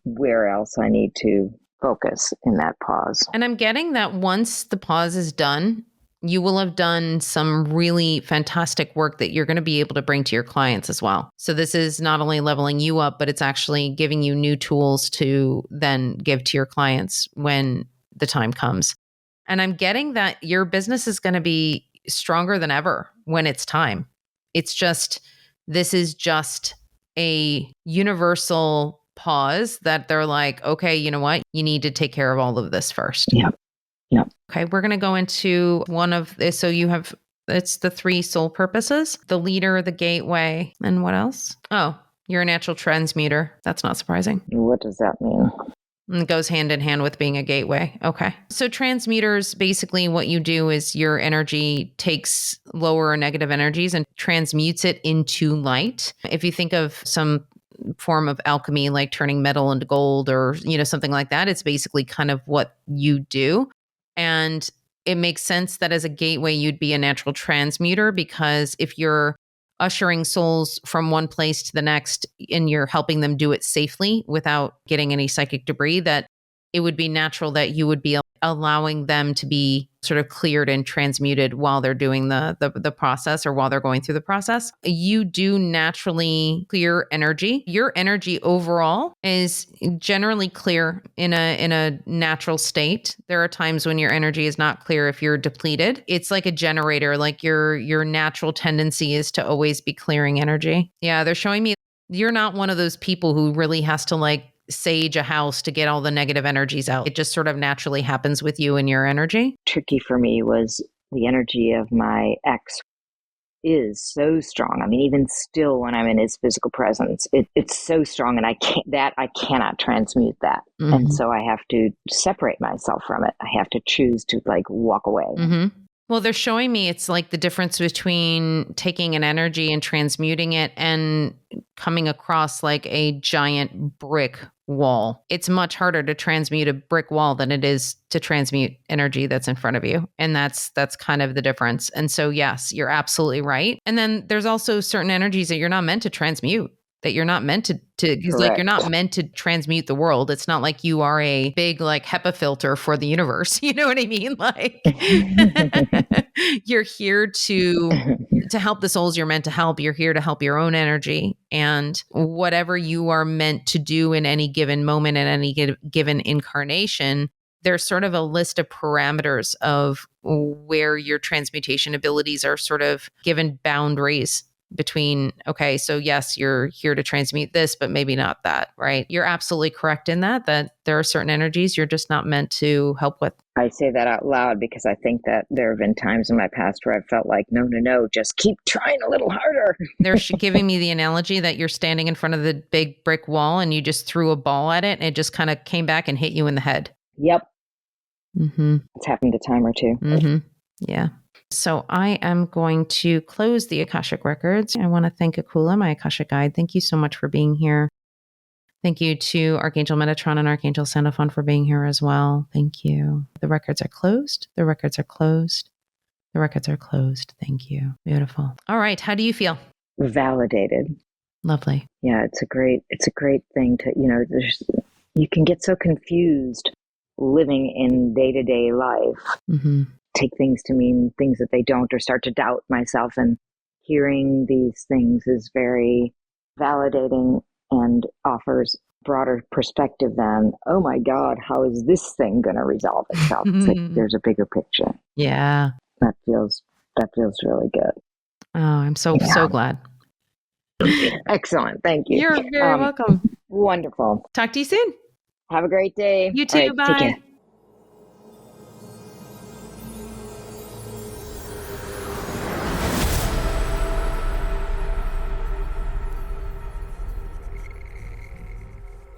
where else I need to focus in that pause. And I'm getting that once the pause is done, you will have done some really fantastic work that you're going to be able to bring to your clients as well. So this is not only leveling you up, but it's actually giving you new tools to then give to your clients when the time comes. And I'm getting that your business is going to be stronger than ever when it's time. It's just, this is just a universal pause that they're like, okay, you know what? You need to take care of all of this first. Yeah. Yeah. Okay, we're going to go into one of this. So you have, it's the 3 soul purposes, the leader, the gateway, and what else? Oh, you're a natural transmuter. That's not surprising. What does that mean? And it goes hand in hand with being a gateway. Okay. So transmuters, basically what you do is your energy takes lower or negative energies and transmutes it into light. If you think of some form of alchemy, like turning metal into gold or, something like that, it's basically kind of what you do. And it makes sense that as a gateway, you'd be a natural transmuter, because if you're ushering souls from one place to the next and you're helping them do it safely without getting any psychic debris, that it would be natural that you would be allowing them to be sort of cleared and transmuted while they're doing the process, or while they're going through the process. You do naturally clear energy. Your energy overall is generally clear in a natural state. There are times when your energy is not clear if you're depleted. It's like a generator, like your natural tendency is to always be clearing energy. Yeah, they're showing me you're not one of those people who really has to sage a house to get all the negative energies out. It just sort of naturally happens with you and your energy. Tricky for me was the energy of my ex is so strong. I mean, even still when I'm in his physical presence, it's so strong, and I cannot transmute that. Mm-hmm. And so I have to separate myself from it. I have to choose to walk away. Mm-hmm. Well, they're showing me it's like the difference between taking an energy and transmuting it and coming across like a giant brick wall. It's much harder to transmute a brick wall than it is to transmute energy that's in front of you. And that's kind of the difference. And so, yes, you're absolutely right. And then there's also certain energies that you're not meant to transmute, that you're not meant to because you're not meant to transmute the world. It's not like you are a big HEPA filter for the universe. You know what I mean? You're here to help the souls you're meant to help. You're here to help your own energy, and whatever you are meant to do in any given moment, in any given incarnation, there's sort of a list of parameters of where your transmutation abilities are sort of given boundaries between, okay, so yes, you're here to transmute this, but maybe not that, right? You're absolutely correct in that there are certain energies you're just not meant to help with. I say that out loud because I think that there have been times in my past where I've felt like, no, just keep trying a little harder. They're giving me the analogy that you're standing in front of the big brick wall and you just threw a ball at it and it just kind of came back and hit you in the head. Yep. Mm-hmm. It's happened a time or two. Mm-hmm. Yeah. So I am going to close the Akashic Records. I want to thank Akula, my Akashic guide. Thank you so much for being here. Thank you to Archangel Metatron and Archangel Xenophon for being here as well. Thank you. The records are closed. The records are closed. The records are closed. Thank you. Beautiful. All right. How do you feel? Validated. Lovely. Yeah, it's a great thing to, you can get so confused living in day-to-day life. Mm-hmm. Take things to mean things that they don't, or start to doubt myself, and hearing these things is very validating and offers broader perspective than, oh my God, how is this thing going to resolve itself? It's like there's a bigger picture. Yeah. That feels really good. Oh, I'm so glad. Excellent. Thank you. You're very welcome. Wonderful. Talk to you soon. Have a great day. You too. Right, bye. Take care.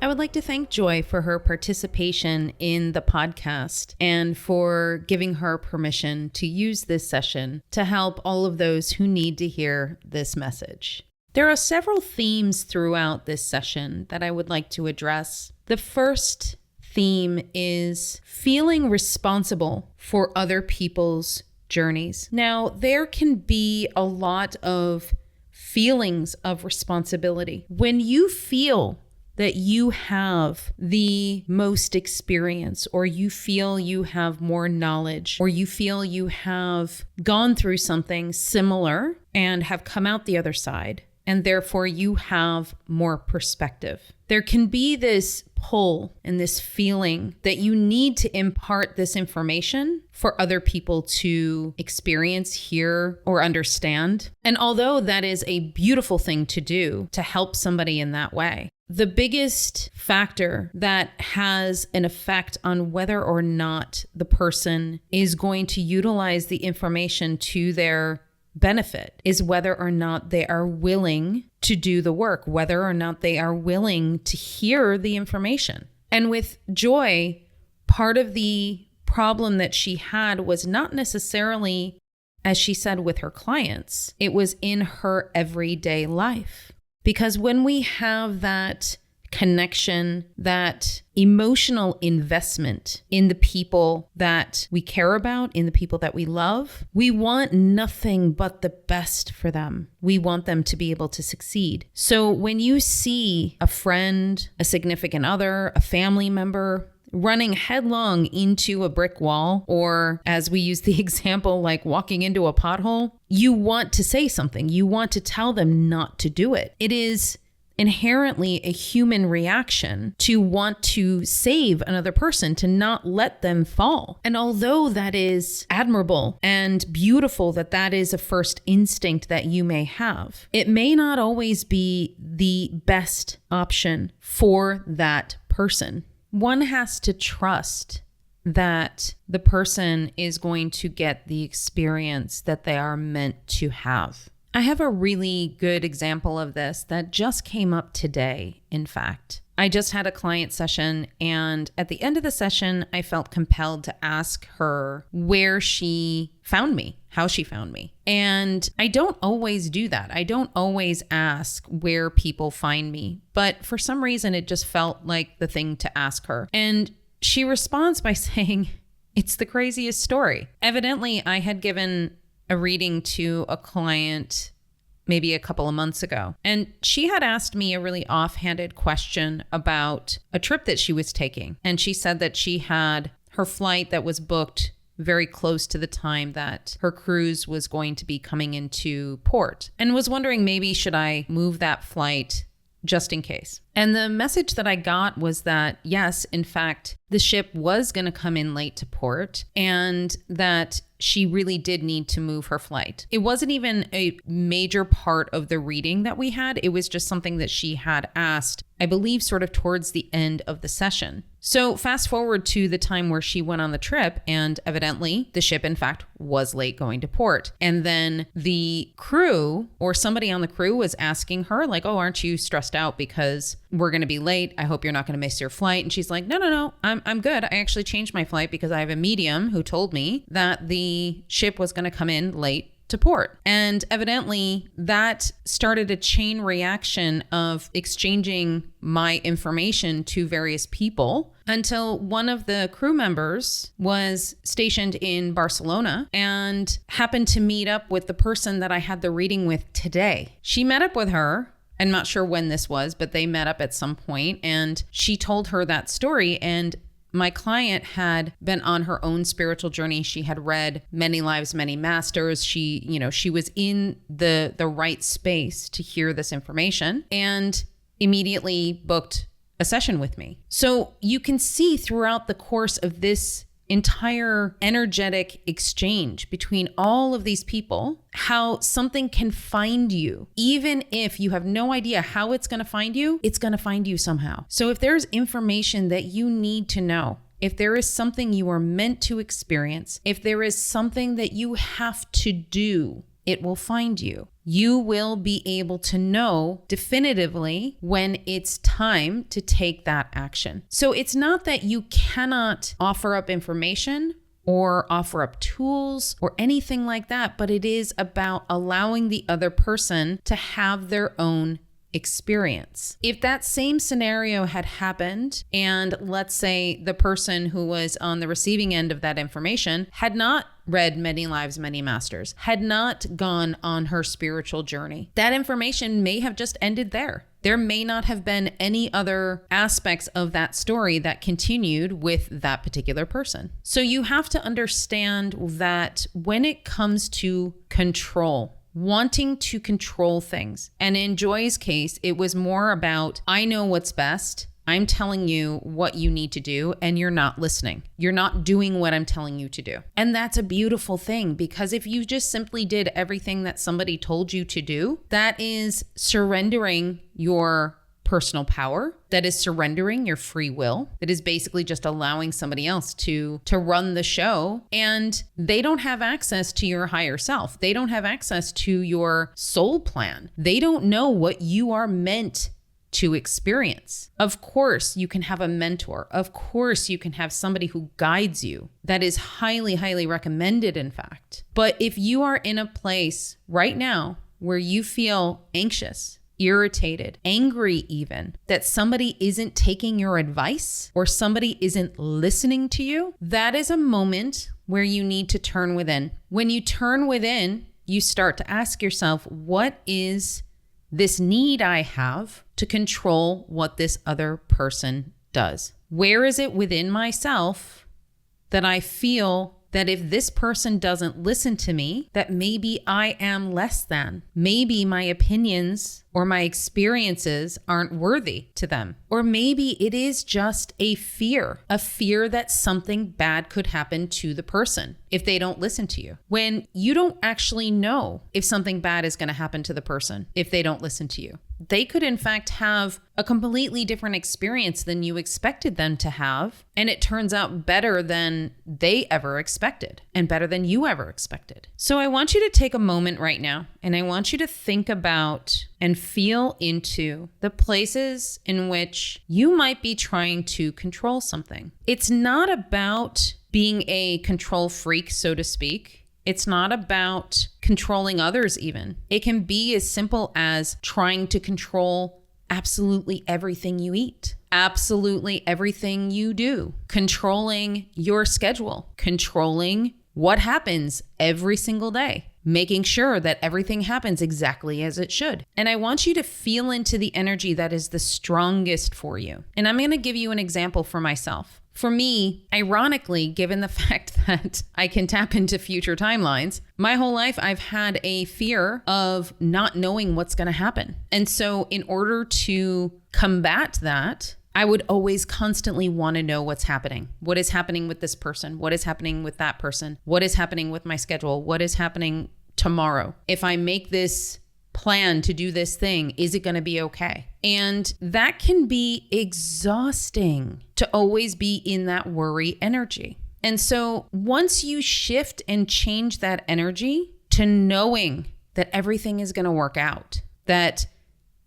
I would like to thank Joy for her participation in the podcast and for giving her permission to use this session to help all of those who need to hear this message. There are several themes throughout this session that I would like to address. The first theme is feeling responsible for other people's journeys. Now, there can be a lot of feelings of responsibility. When you feel that you have the most experience, or you feel you have more knowledge, or you feel you have gone through something similar and have come out the other side, and therefore you have more perspective. There can be this pull and this feeling that you need to impart this information for other people to experience, hear, or understand. And although that is a beautiful thing to do to help somebody in that way, the biggest factor that has an effect on whether or not the person is going to utilize the information to their benefit is whether or not they are willing to do the work, whether or not they are willing to hear the information. And with Joy, part of the problem that she had was not necessarily, as she said, with her clients. It was in her everyday life. Because when we have that connection, that emotional investment in the people that we care about, in the people that we love, we want nothing but the best for them. We want them to be able to succeed. So when you see a friend, a significant other, a family member running headlong into a brick wall, or as we use the example, like walking into a pothole, you want to say something. You want to tell them not to do it. It is inherently a human reaction to want to save another person, to not let them fall. And although that is admirable and beautiful that that is a first instinct that you may have, it may not always be the best option for that person. One has to trust that the person is going to get the experience that they are meant to have. I have a really good example of this that just came up today, in fact. I just had a client session, and at the end of the session, I felt compelled to ask her where she found me, how she found me. And I don't always do that. I don't always ask where people find me, but for some reason, it just felt like the thing to ask her. And she responds by saying, "It's the craziest story." Evidently, I had given a reading to a client maybe a couple of months ago. And she had asked me a really offhanded question about a trip that she was taking. And she said that she had her flight that was booked very close to the time that her cruise was going to be coming into port, and was wondering maybe should I move that flight just in case. And the message that I got was that, yes, in fact, the ship was going to come in late to port, and that she really did need to move her flight. It wasn't even a major part of the reading that we had. It was just something that she had asked, I believe, sort of towards the end of the session. So fast forward to the time where she went on the trip, and evidently the ship, in fact, was late going to port. And then the crew, or somebody on the crew, was asking her like, "Oh, aren't you stressed out because we're going to be late? I hope you're not going to miss your flight." And she's like, no, I'm good. I actually changed my flight because I have a medium who told me that the ship was going to come in late to port. And evidently that started a chain reaction of exchanging my information to various people, until one of the crew members was stationed in Barcelona and happened to meet up with the person that I had the reading with today. She met up with her. I'm not sure when this was, but they met up at some point, and she told her that story. And my client had been on her own spiritual journey. She had read Many Lives, Many Masters. She was in the right space to hear this information, and immediately booked a session with me. So you can see throughout the course of this entire energetic exchange between all of these people, how something can find you. Even if you have no idea how it's going to find you, it's going to find you somehow. So if there's information that you need to know, if there is something you are meant to experience, if there is something that you have to do, it will find you. You will be able to know definitively when it's time to take that action. So it's not that you cannot offer up information or offer up tools or anything like that, but it is about allowing the other person to have their own experience. If that same scenario had happened, and let's say the person who was on the receiving end of that information had not read Many Lives, Many Masters, had not gone on her spiritual journey, that information may have just ended there. There may not have been any other aspects of that story that continued with that particular person. So you have to understand that when it comes to control, wanting to control things. And in Joy's case, it was more about, I know what's best. I'm telling you what you need to do and you're not listening. You're not doing what I'm telling you to do. And that's a beautiful thing, because if you just simply did everything that somebody told you to do, that is surrendering your personal power. That is surrendering your free will. That is basically just allowing somebody else to run the show, and they don't have access to your higher self. They don't have access to your soul plan. They don't know what you are meant to experience. Of course, you can have a mentor. Of course, you can have somebody who guides you. That is highly, highly recommended, in fact. But if you are in a place right now where you feel anxious, irritated, angry even, that somebody isn't taking your advice or somebody isn't listening to you, that is a moment where you need to turn within. When you turn within, you start to ask yourself, what is this need I have to control what this other person does? Where is it within myself that I feel that if this person doesn't listen to me, that maybe I am less than? Maybe my opinions or my experiences aren't worthy to them. Or maybe it is just a fear that something bad could happen to the person if they don't listen to you. When you don't actually know if something bad is going to happen to the person if they don't listen to you. They could in fact have a completely different experience than you expected them to have, and it turns out better than they ever expected and better than you ever expected. So I want you to take a moment right now, and I want you to think about and feel into the places in which you might be trying to control something. It's not about being a control freak, so to speak. It's not about controlling others even. It can be as simple as trying to control absolutely everything you eat, absolutely everything you do, controlling your schedule, controlling what happens every single day, making sure that everything happens exactly as it should. And I want you to feel into the energy that is the strongest for you. And I'm going to give you an example for myself. For me, ironically, given the fact that I can tap into future timelines, my whole life I've had a fear of not knowing what's going to happen. And so in order to combat that, I would always constantly want to know what's happening. What is happening with this person? What is happening with that person? What is happening with my schedule? What is happening tomorrow? If I make this plan to do this thing, is it going to be okay? And that can be exhausting to always be in that worry energy. And so once you shift and change that energy to knowing that everything is going to work out, that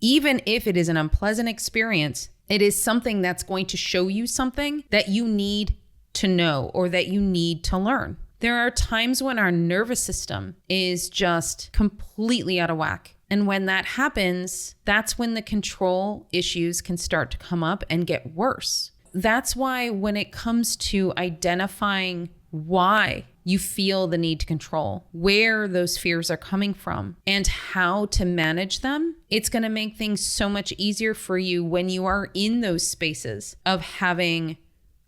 even if it is an unpleasant experience, it is something that's going to show you something that you need to know or that you need to learn. There are times when our nervous system is just completely out of whack. And when that happens, that's when the control issues can start to come up and get worse. That's why when it comes to identifying why you feel the need to control, where those fears are coming from, and how to manage them, it's going to make things so much easier for you when you are in those spaces of having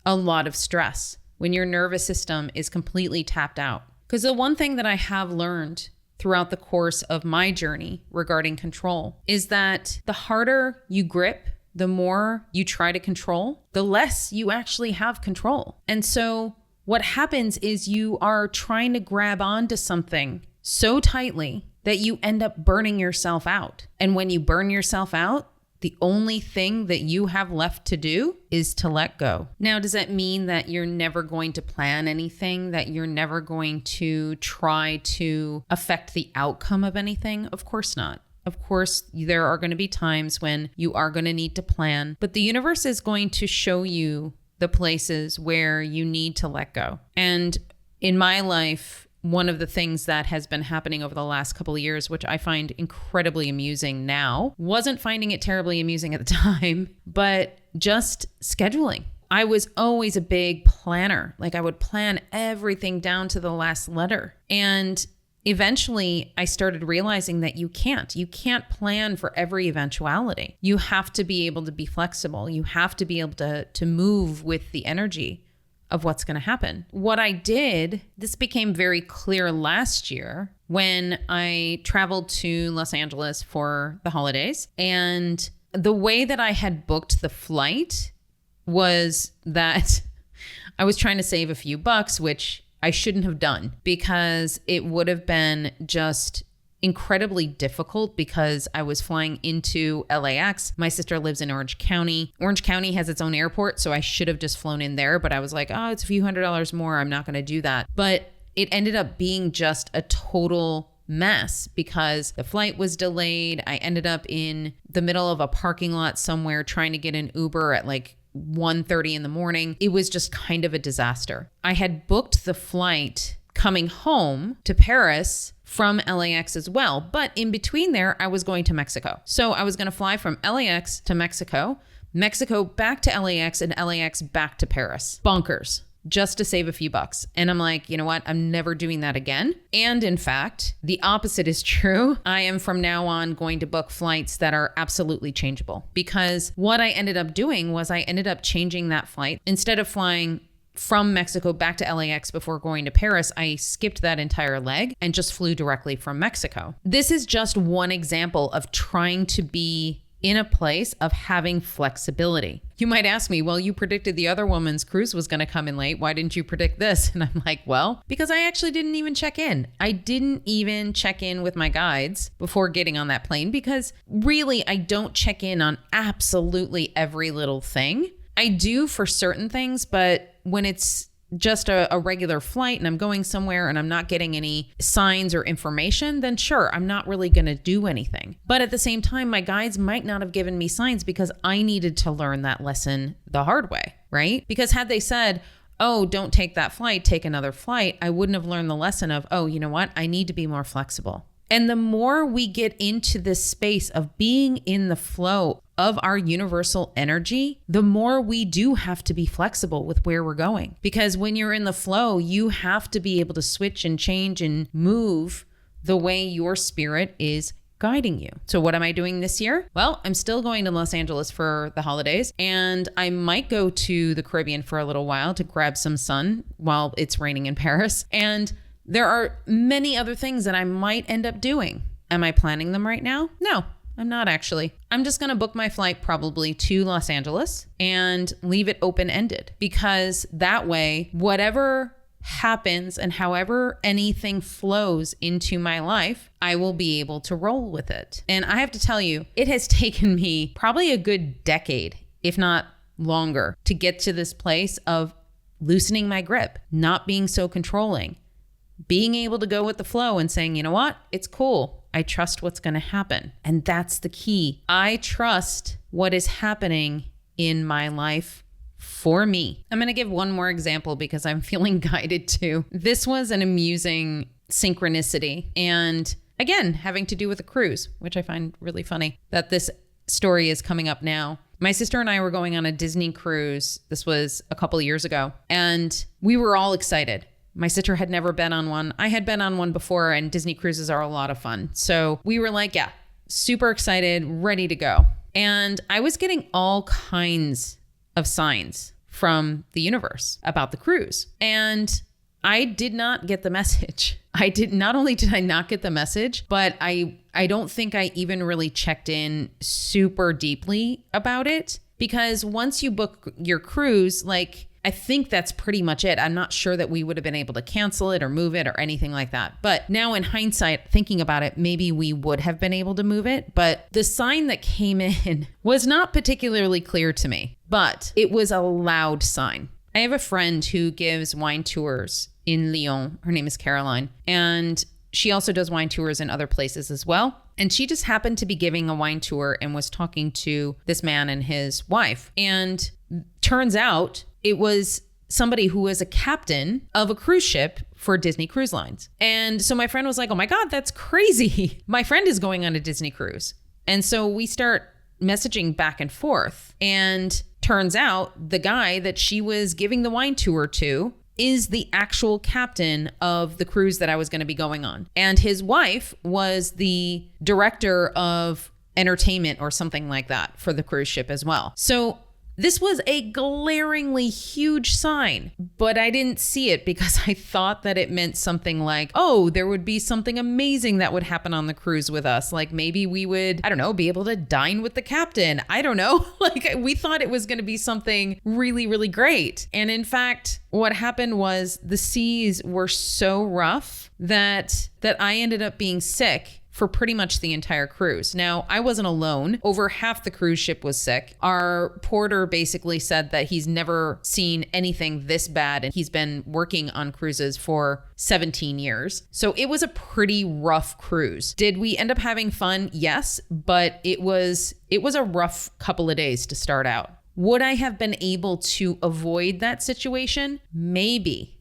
a lot of stress, when your nervous system is completely tapped out. Because the one thing that I have learned throughout the course of my journey regarding control is that the harder you grip, the more you try to control, the less you actually have control. And so what happens is you are trying to grab onto something so tightly that you end up burning yourself out. And when you burn yourself out, the only thing that you have left to do is to let go. Now, does that mean that you're never going to plan anything, that you're never going to try to affect the outcome of anything? Of course not. Of course, there are going to be times when you are going to need to plan, but the universe is going to show you the places where you need to let go. And in my life, one of the things that has been happening over the last couple of years, which I find incredibly amusing now, wasn't finding it terribly amusing at the time, but just scheduling. I was always a big planner. Like I would plan everything down to the last letter. And eventually I started realizing that you can't plan for every eventuality. You have to be able to be flexible. You have to be able to move with the energy of what's going to happen. What I did, this became very clear last year when I traveled to Los Angeles for the holidays. And the way that I had booked the flight was that I was trying to save a few bucks, which I shouldn't have done because it would have been just incredibly difficult because I was flying into LAX. My sister lives in Orange County. Orange County has its own airport, so I should have just flown in there, but I was like, oh, it's a few $100s more. I'm not going to do that. But it ended up being just a total mess because the flight was delayed. I ended up in the middle of a parking lot somewhere trying to get an Uber at like 1:30 in the morning. It was just kind of a disaster. I had booked the flight coming home to Paris from LAX as well. But in between there, I was going to Mexico. So I was going to fly from LAX to Mexico, Mexico back to LAX, and LAX back to Paris. Bonkers. Just to save a few bucks. And I'm like, you know what? I'm never doing that again. And in fact, the opposite is true. I am from now on going to book flights that are absolutely changeable because what I ended up doing was I ended up changing that flight. Instead of flying from Mexico back to LAX before going to Paris, I skipped that entire leg and just flew directly from Mexico. This is just one example of trying to be in a place of having flexibility. You might ask me, well, you predicted the other woman's cruise was going to come in late. Why didn't you predict this? And I'm like, well, because I actually didn't even check in. I didn't even check in with my guides before getting on that plane because really I don't check in on absolutely every little thing. I do for certain things, but when it's just a regular flight and I'm going somewhere and I'm not getting any signs or information, then sure, I'm not really going to do anything. But at the same time, my guides might not have given me signs because I needed to learn that lesson the hard way, right? Because had they said, oh, don't take that flight, take another flight, I wouldn't have learned the lesson of, oh, you know what? I need to be more flexible. And the more we get into this space of being in the flow of our universal energy, the more we do have to be flexible with where we're going. Because when you're in the flow, you have to be able to switch and change and move the way your spirit is guiding you. So what am I doing this year? Well, I'm still going to Los Angeles for the holidays, and I might go to the Caribbean for a little while to grab some sun while it's raining in Paris. And there are many other things that I might end up doing. Am I planning them right now? No, I'm not actually. I'm just going to book my flight probably to Los Angeles and leave it open-ended because that way, whatever happens and however anything flows into my life, I will be able to roll with it. And I have to tell you, it has taken me probably a good decade, if not longer, to get to this place of loosening my grip, not being so controlling, being able to go with the flow and saying, you know what? It's cool. I trust what's going to happen. And that's the key. I trust what is happening in my life for me. I'm going to give one more example because I'm feeling guided to. This was an amusing synchronicity. And again, having to do with a cruise, which I find really funny that this story is coming up now. My sister and I were going on a Disney cruise. This was a couple of years ago. And we were all excited. My sister had never been on one. I had been on one before, and Disney cruises are a lot of fun. So we were like, yeah, super excited, ready to go. And I was getting all kinds of signs from the universe about the cruise. And I did not get the message. Not only did I not get the message, but I don't think I even really checked in super deeply about it. Because once you book your cruise, like, I think that's pretty much it. I'm not sure that we would have been able to cancel it or move it or anything like that. But now in hindsight, thinking about it, maybe we would have been able to move it. But the sign that came in was not particularly clear to me, but it was a loud sign. I have a friend who gives wine tours in Lyon. Her name is Caroline. And she also does wine tours in other places as well. And she just happened to be giving a wine tour and was talking to this man and his wife. And turns out it was somebody who was a captain of a cruise ship for Disney Cruise Lines. And so my friend was like, oh my God, that's crazy. My friend is going on a Disney cruise. And so we start messaging back and forth. And turns out the guy that she was giving the wine tour to is the actual captain of the cruise that I was going to be going on. And his wife was the director of entertainment or something like that for the cruise ship as well. So This was a glaringly huge sign, but I didn't see it because I thought that it meant something like, oh, there would be something amazing that would happen on the cruise with us. Like maybe we would, I don't know, be able to dine with the captain. I don't know. Like we thought it was going to be something really, really great. And in fact, what happened was the seas were so rough that I ended up being sick for pretty much the entire cruise. Now, I wasn't alone. Over half the cruise ship was sick. Our porter basically said that he's never seen anything this bad, and he's been working on cruises for 17 years. So it was a pretty rough cruise. Did we end up having fun? Yes, but it was a rough couple of days to start out. Would I have been able to avoid that situation? Maybe.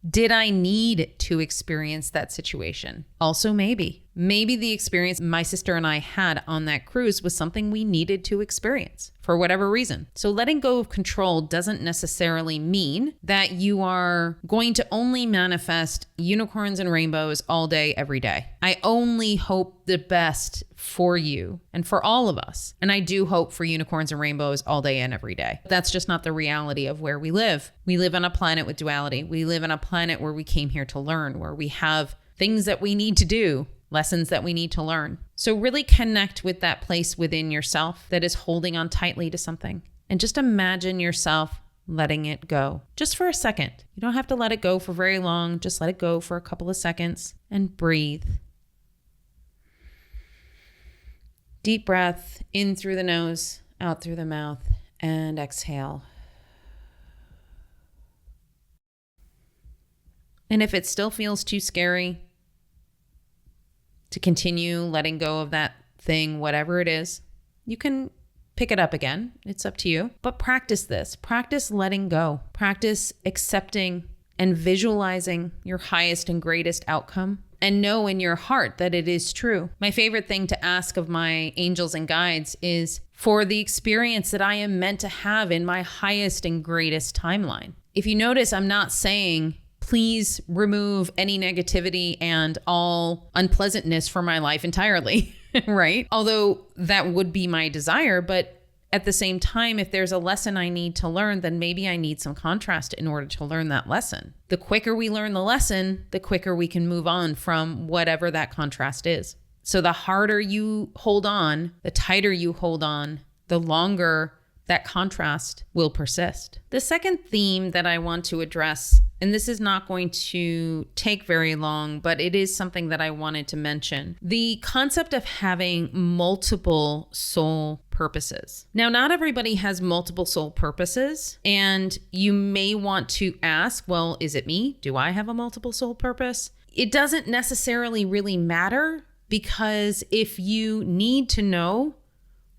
Did I need to experience that situation? Also, maybe. Maybe the experience my sister and I had on that cruise was something we needed to experience for whatever reason. So letting go of control doesn't necessarily mean that you are going to only manifest unicorns and rainbows all day, every day. I only hope the best for you and for all of us. And I do hope for unicorns and rainbows all day and every day. That's just not the reality of where we live. We live on a planet with duality. We live on a planet where we came here to learn, where we have things that we need to do, lessons that we need to learn. So really connect with that place within yourself that is holding on tightly to something. And just imagine yourself letting it go just for a second. You don't have to let it go for very long. Just let it go for a couple of seconds and breathe. Deep breath in through the nose, out through the mouth, and exhale. And if it still feels too scary to continue letting go of that thing, whatever it is, you can pick it up again. It's up to you. But practice this. Practice letting go. Practice accepting and visualizing your highest and greatest outcome. And know in your heart that it is true. My favorite thing to ask of my angels and guides is for the experience that I am meant to have in my highest and greatest timeline. If you notice, I'm not saying, please remove any negativity and all unpleasantness from my life entirely, right? Although that would be my desire, but at the same time, if there's a lesson I need to learn, then maybe I need some contrast in order to learn that lesson. The quicker we learn the lesson, the quicker we can move on from whatever that contrast is. So the harder you hold on, the tighter you hold on, the longer that contrast will persist. The second theme that I want to address, and this is not going to take very long, but it is something that I wanted to mention. The concept of having multiple soul purposes. Now, not everybody has multiple soul purposes, and you may want to ask, well, is it me? Do I have a multiple soul purpose? It doesn't necessarily really matter, because if you need to know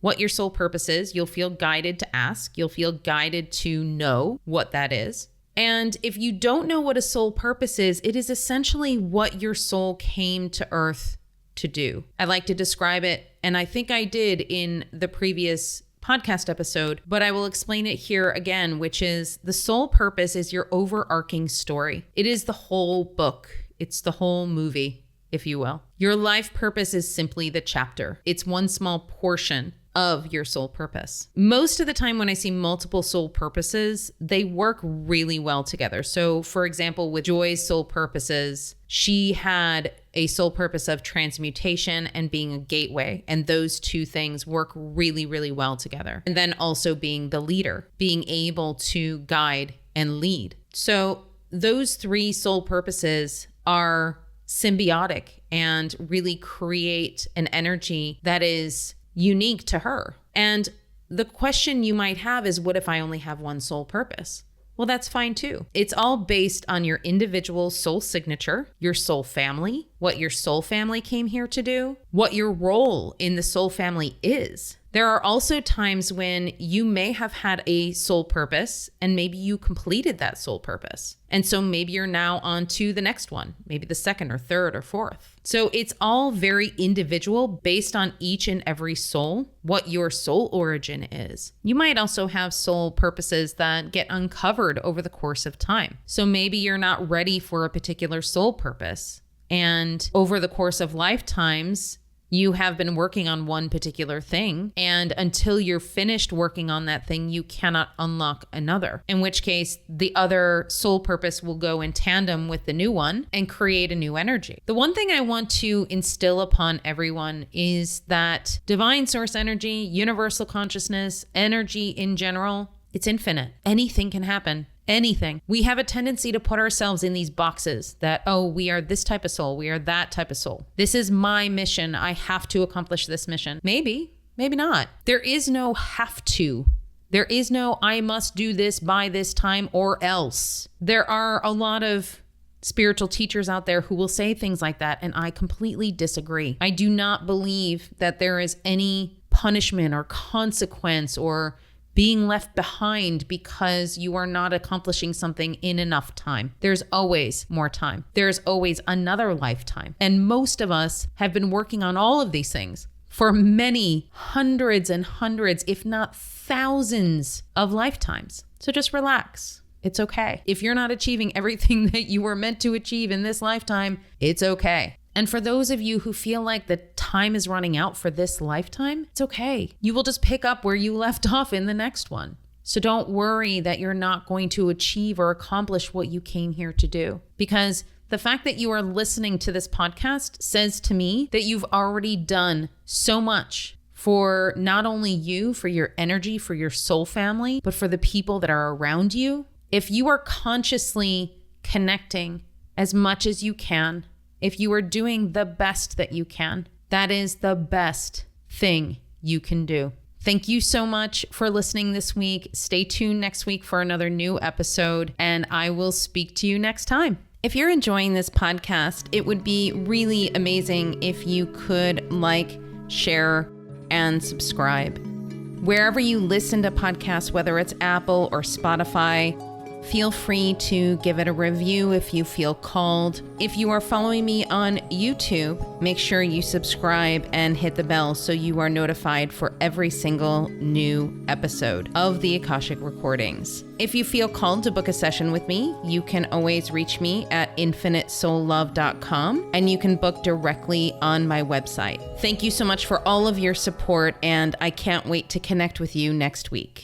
what your soul purpose is, you'll feel guided to ask. You'll feel guided to know what that is. And if you don't know what a soul purpose is, it is essentially what your soul came to Earth to do. I like to describe it, and I think I did in the previous podcast episode, but I will explain it here again, which is the soul purpose is your overarching story. It is the whole book. It's the whole movie, if you will. Your life purpose is simply the chapter. It's one small portion of your soul purpose. Most of the time when I see multiple soul purposes, they work really well together. So for example, with Joy's soul purposes, she had a soul purpose of transmutation and being a gateway. And those two things work really, really well together. And then also being the leader, being able to guide and lead. So those three soul purposes are symbiotic and really create an energy that is unique to her. And the question you might have is, what if I only have one soul purpose? Well, that's fine too. It's all based on your individual soul signature, your soul family, what your soul family came here to do, what your role in the soul family is. There are also times when you may have had a soul purpose and maybe you completed that soul purpose. And so maybe you're now on to the next one, maybe the second or third or fourth. So it's all very individual based on each and every soul, what your soul origin is. You might also have soul purposes that get uncovered over the course of time. So maybe you're not ready for a particular soul purpose. And over the course of lifetimes, You have been working on one particular thing, and until you're finished working on that thing, you cannot unlock another, in which case the other soul purpose will go in tandem with the new one and create a new energy. The one thing I want to instill upon everyone is that divine source energy, universal consciousness, energy in general, it's infinite. Anything can happen. Anything. We have a tendency to put ourselves in these boxes that, oh, we are this type of soul. We are that type of soul. This is my mission. I have to accomplish this mission. Maybe, maybe not. There is no have to. There is no, I must do this by this time or else. There are a lot of spiritual teachers out there who will say things like that, and I completely disagree. I do not believe that there is any punishment or consequence or being left behind because you are not accomplishing something in enough time. There's always more time. There's always another lifetime. And most of us have been working on all of these things for many hundreds and hundreds, if not thousands of lifetimes. So just relax. It's okay. If you're not achieving everything that you were meant to achieve in this lifetime, it's okay. And for those of you who feel like the time is running out for this lifetime, it's okay. You will just pick up where you left off in the next one. So don't worry that you're not going to achieve or accomplish what you came here to do. Because the fact that you are listening to this podcast says to me that you've already done so much for not only you, for your energy, for your soul family, but for the people that are around you. If you are consciously connecting as much as you can, if you are doing the best that you can, that is the best thing you can do. Thank you so much for listening this week. Stay tuned next week for another new episode, and I will speak to you next time. If you're enjoying this podcast, it would be really amazing if you could like, share, and subscribe. Wherever you listen to podcasts, whether it's Apple or Spotify, feel free to give it a review if you feel called. If you are following me on YouTube, make sure you subscribe and hit the bell so you are notified for every single new episode of the Akashic Recordings. If you feel called to book a session with me, you can always reach me at infinitesoullove.com, and you can book directly on my website. Thank you so much for all of your support, and I can't wait to connect with you next week.